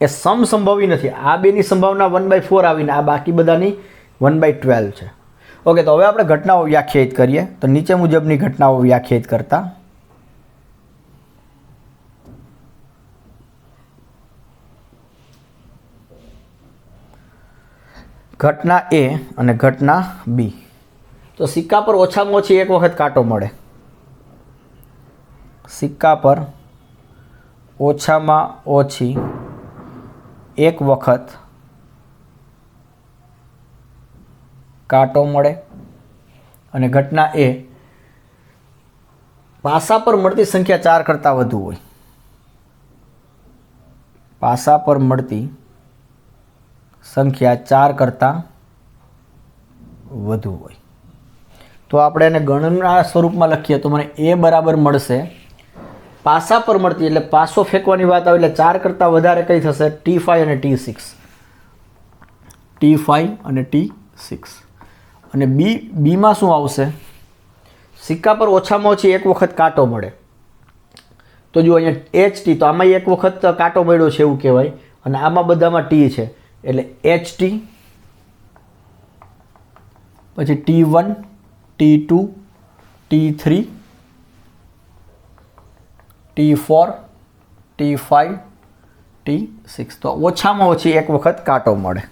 એ સમસંભવી નથી. આ બેની સંભાવના 1/4 આવીને આ બાકી બધાની 1/12 છે. ઓકે, તો હવે આપણે ઘટનાઓ વ્યાખ્યાયિત કરીએ. તો નીચે મુજબની ઘટનાઓ વ્યાખ્યાયિત કરતા ઘટના એ અને ઘટના બી. તો સિક્કા પર ઓછામાં ઓછી એક વખત કાંટો મળે. સિક્કા પર ઓછામાં ઓછી એક વખત કાંટો મળે અને ઘટના એ પાસા પર મળતી સંખ્યા 4 કરતાં વધુ હોય. પાસા પર મળતી સંખ્યા 4 કરતાં વધુ હોય. તો આપણે એને ગણના સ્વરૂપમાં લખીએ તો મને એ બરાબર મળશે પાસા પર મળતી, એટલે પાસો ફેંકવાની વાત આવે એટલે 4 કરતાં વધારે કઈ થશે? T5 અને T6. T5 અને T6. અને બીમાં શું આવશે? સિક્કા પર ઓછામાં ઓછી એક વખત કાંટો મળે. તો જો અહીંયા HT, તો આમાં એક વખત કાંટો મળ્યો છે એવું કહેવાય અને આમાં બધામાં T છે એટલે HT, પછી T1, T2, T3, T4, T5, T6. તો ઓછામાં ઓછી એક વખત કાંટો મળે.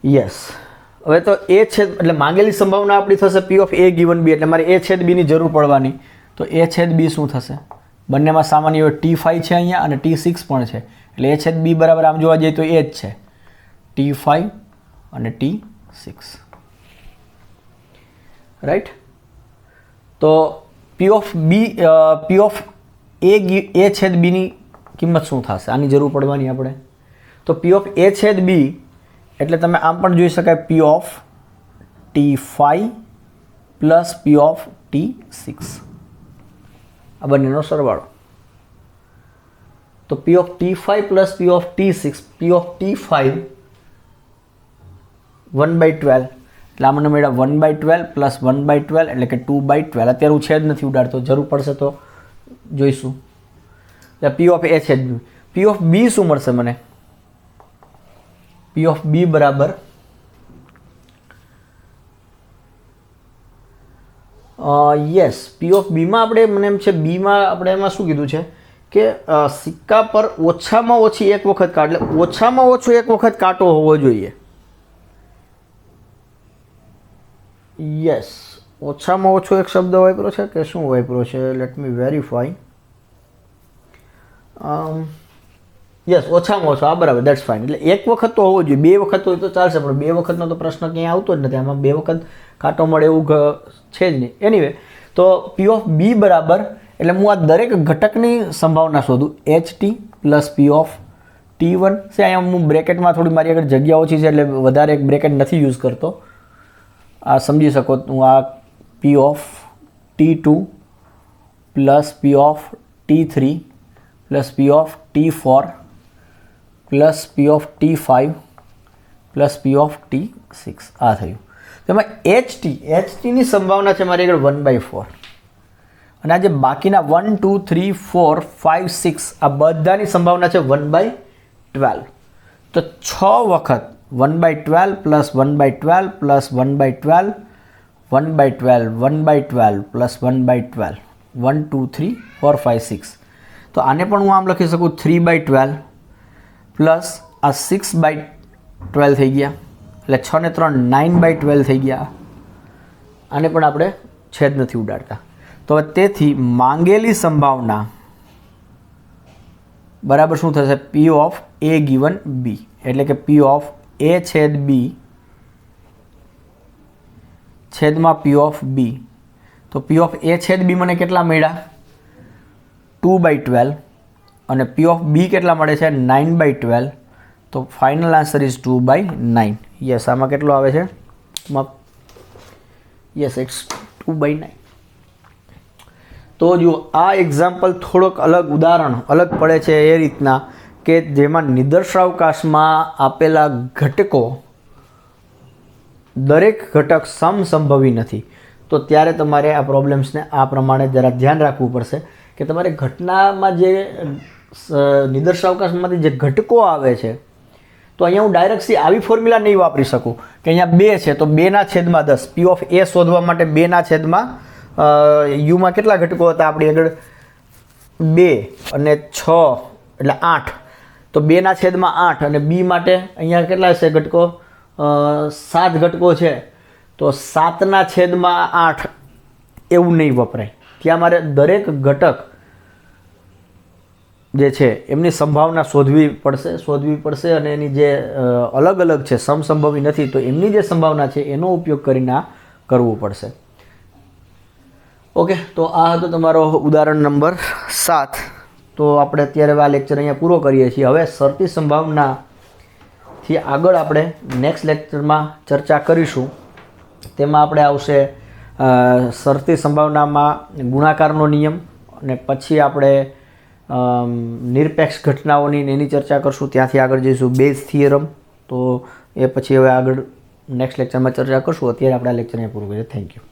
યસ. હવે તો એ છેદ એટલે માંગેલી સંભાવના આપણી થશે P of A given B, એટલે મારે A છેદ B ની જરૂર પડવાની. તો A છેદ B શું થશે? બંનેમાં સામાન્ય T5 છે અહીંયા અને T6 પણ છે એટલે A છેદ B બરાબર આમ જોવા જઈએ તો એ જ છે, T5 અને T6. રાઈટ. તો P of A છેદ B ની કિંમત શું થશે? આની જરૂર પડવાની આપણે. તો P of A છેદ B એટલે તમે આમ પણ જોઈ શકાય P of T5 plus P of T6, આ બંનેનો સરવાળો. તો P of T5 plus P of T6, P of T5 1/12 એટલે આ મને મળ્યા 1/12 પ્લસ 1/12 એટલે કે 2/12. અત્યારે હું છેદ નથી ઉડાડતો, જરૂર પડશે તો જોઈશું. એટલે P of A છેદ B. P of B શું મળશે મને? P of B બરાબર યસ, P of B માં આપણે મને એમ છે બીમાં આપણે એમાં શું કીધું છે કે સિક્કા પર ઓછામાં ઓછી એક વખત કાંટો, એટલે ઓછામાં ઓછો એક વખત કાંટો હોવો જોઈએ. યસ, ઓછામાં ઓછો એક શબ્દ વાપર્યો છે કે શું વાપર્યો છે? Let me verify. યસ, ઓછામાં ઓછો. આ બરાબર, દેટ્સ ફાઇન. એટલે એક વખત તો હોવો જોઈએ. 2 વખત હોય તો ચાલશે પણ 2 વખતનો તો પ્રશ્ન ક્યાંય આવતો જ નથી. આમાં 2 વખત કાંટો મળે એવું છે જ નહીં. એનીવે, તો P of B બરાબર એટલે હું આ દરેક ઘટકની સંભાવના શોધું. HT plus P of T1 છે. અહીંયા હું બ્રેકેટમાં થોડી મારી આગળ જગ્યા ઓછી છે એટલે વધારે એક બ્રેકેટ નથી યુઝ કરતો. આ સમજી શકો. હું આ P of T2 plus P of T3 plus P of T4 plus P of T5 plus P of T6 આ થયું. તેમાં HTની સંભાવના છે મારી આગળ 1/4 અને આ જે બાકીના 1, 2, 3, 4, 5, 6 આ બધાની સંભાવના છે 1/12. તો 6 વખત 1/12 પ્લસ 1/12 પ્લસ 1/12 1/12 1/12 પ્લસ 1/12 1, 2, 3, 4, 5, 6. તો આને પણ હું આમ લખી શકું 3/12 પ્લસ આ 6/12 થઈ ગયા એટલે 6 ને 3 9/12 થઈ ગયા. આને પણ આપણે છેદ નથી ઉડાડતા. તો તેથી માંગેલી સંભાવના બરાબર શું થશે? P of A given B એટલે કે P of A છેદ B છેદમાં P of B. તો P of A છેદ B મને કેટલા મળ્યા? 2/12 અને P of B કેટલા મળે છે? 9/12. તો ફાઇનલ આન્સર ઇઝ 2/9. યસ, આમાં કેટલો આવે છે? Yes, it's 2/9. તો જો આ એક્ઝામ્પલ થોડોક અલગ, ઉદાહરણ અલગ પડે છે એ રીતના કે જેમાં નિદર્શાવકાશમાં આપેલા ઘટકો દરેક ઘટક સમસંભવી નથી. તો ત્યારે તમારે આ પ્રોબ્લેમ્સને આ પ્રમાણે જરા ધ્યાન રાખવું પડશે કે તમારે ઘટનામાં જે નિદર્શાવકાશમાંથી જે ઘટકો આવે છે, તો અહીંયા હું ડાયરેક્ટલી આવી ફોર્મ્યુલા નહીં વાપરી શકું કે અહીંયા 2 છે તો 2/10 પી ઓફ એ શોધવા માટે 2/, યુમાં કેટલા ઘટકો હતા આપણી આગળ 2 અને 6 એટલે 8, તો 2/8 અને બી માટે અહીંયા કેટલા છે ઘટકો? 7 ઘટકો છે, તો 7/8 એવું નહીં વપરાય. ત્યાં મારે દરેક ઘટક જે છે એમની સંભાવના શોધવી પડશે અને એની જે અલગ અલગ છે, સમસંભવી નથી, તો એમની જે સંભાવના છે એનો ઉપયોગ કરીને આ કરવું પડશે. ઓકે, તો આ હતો તમારો ઉદાહરણ નંબર 7. તો આપણે અત્યારે આ લેક્ચર અહીંયા પૂરો કરીએ છીએ. હવે શરતી સંભાવનાથી આગળ આપણે નેક્સ્ટ લેક્ચરમાં ચર્ચા કરીશું. તેમાં આપણે આવશે શરતી સંભાવનામાં ગુણાકારનો નિયમ, અને પછી આપણે નિરપેક્ષ ઘટનાઓની એની ચર્ચા કરશું. ત્યાંથી આગળ જઈશું બેઝ થિયરમ. તો એ પછી હવે આગળ નેક્સ્ટ લેક્ચરમાં ચર્ચા કરશું. અત્યારે આપણે આ લેક્ચર અહીંયા પૂરું કરીએ. Thank you.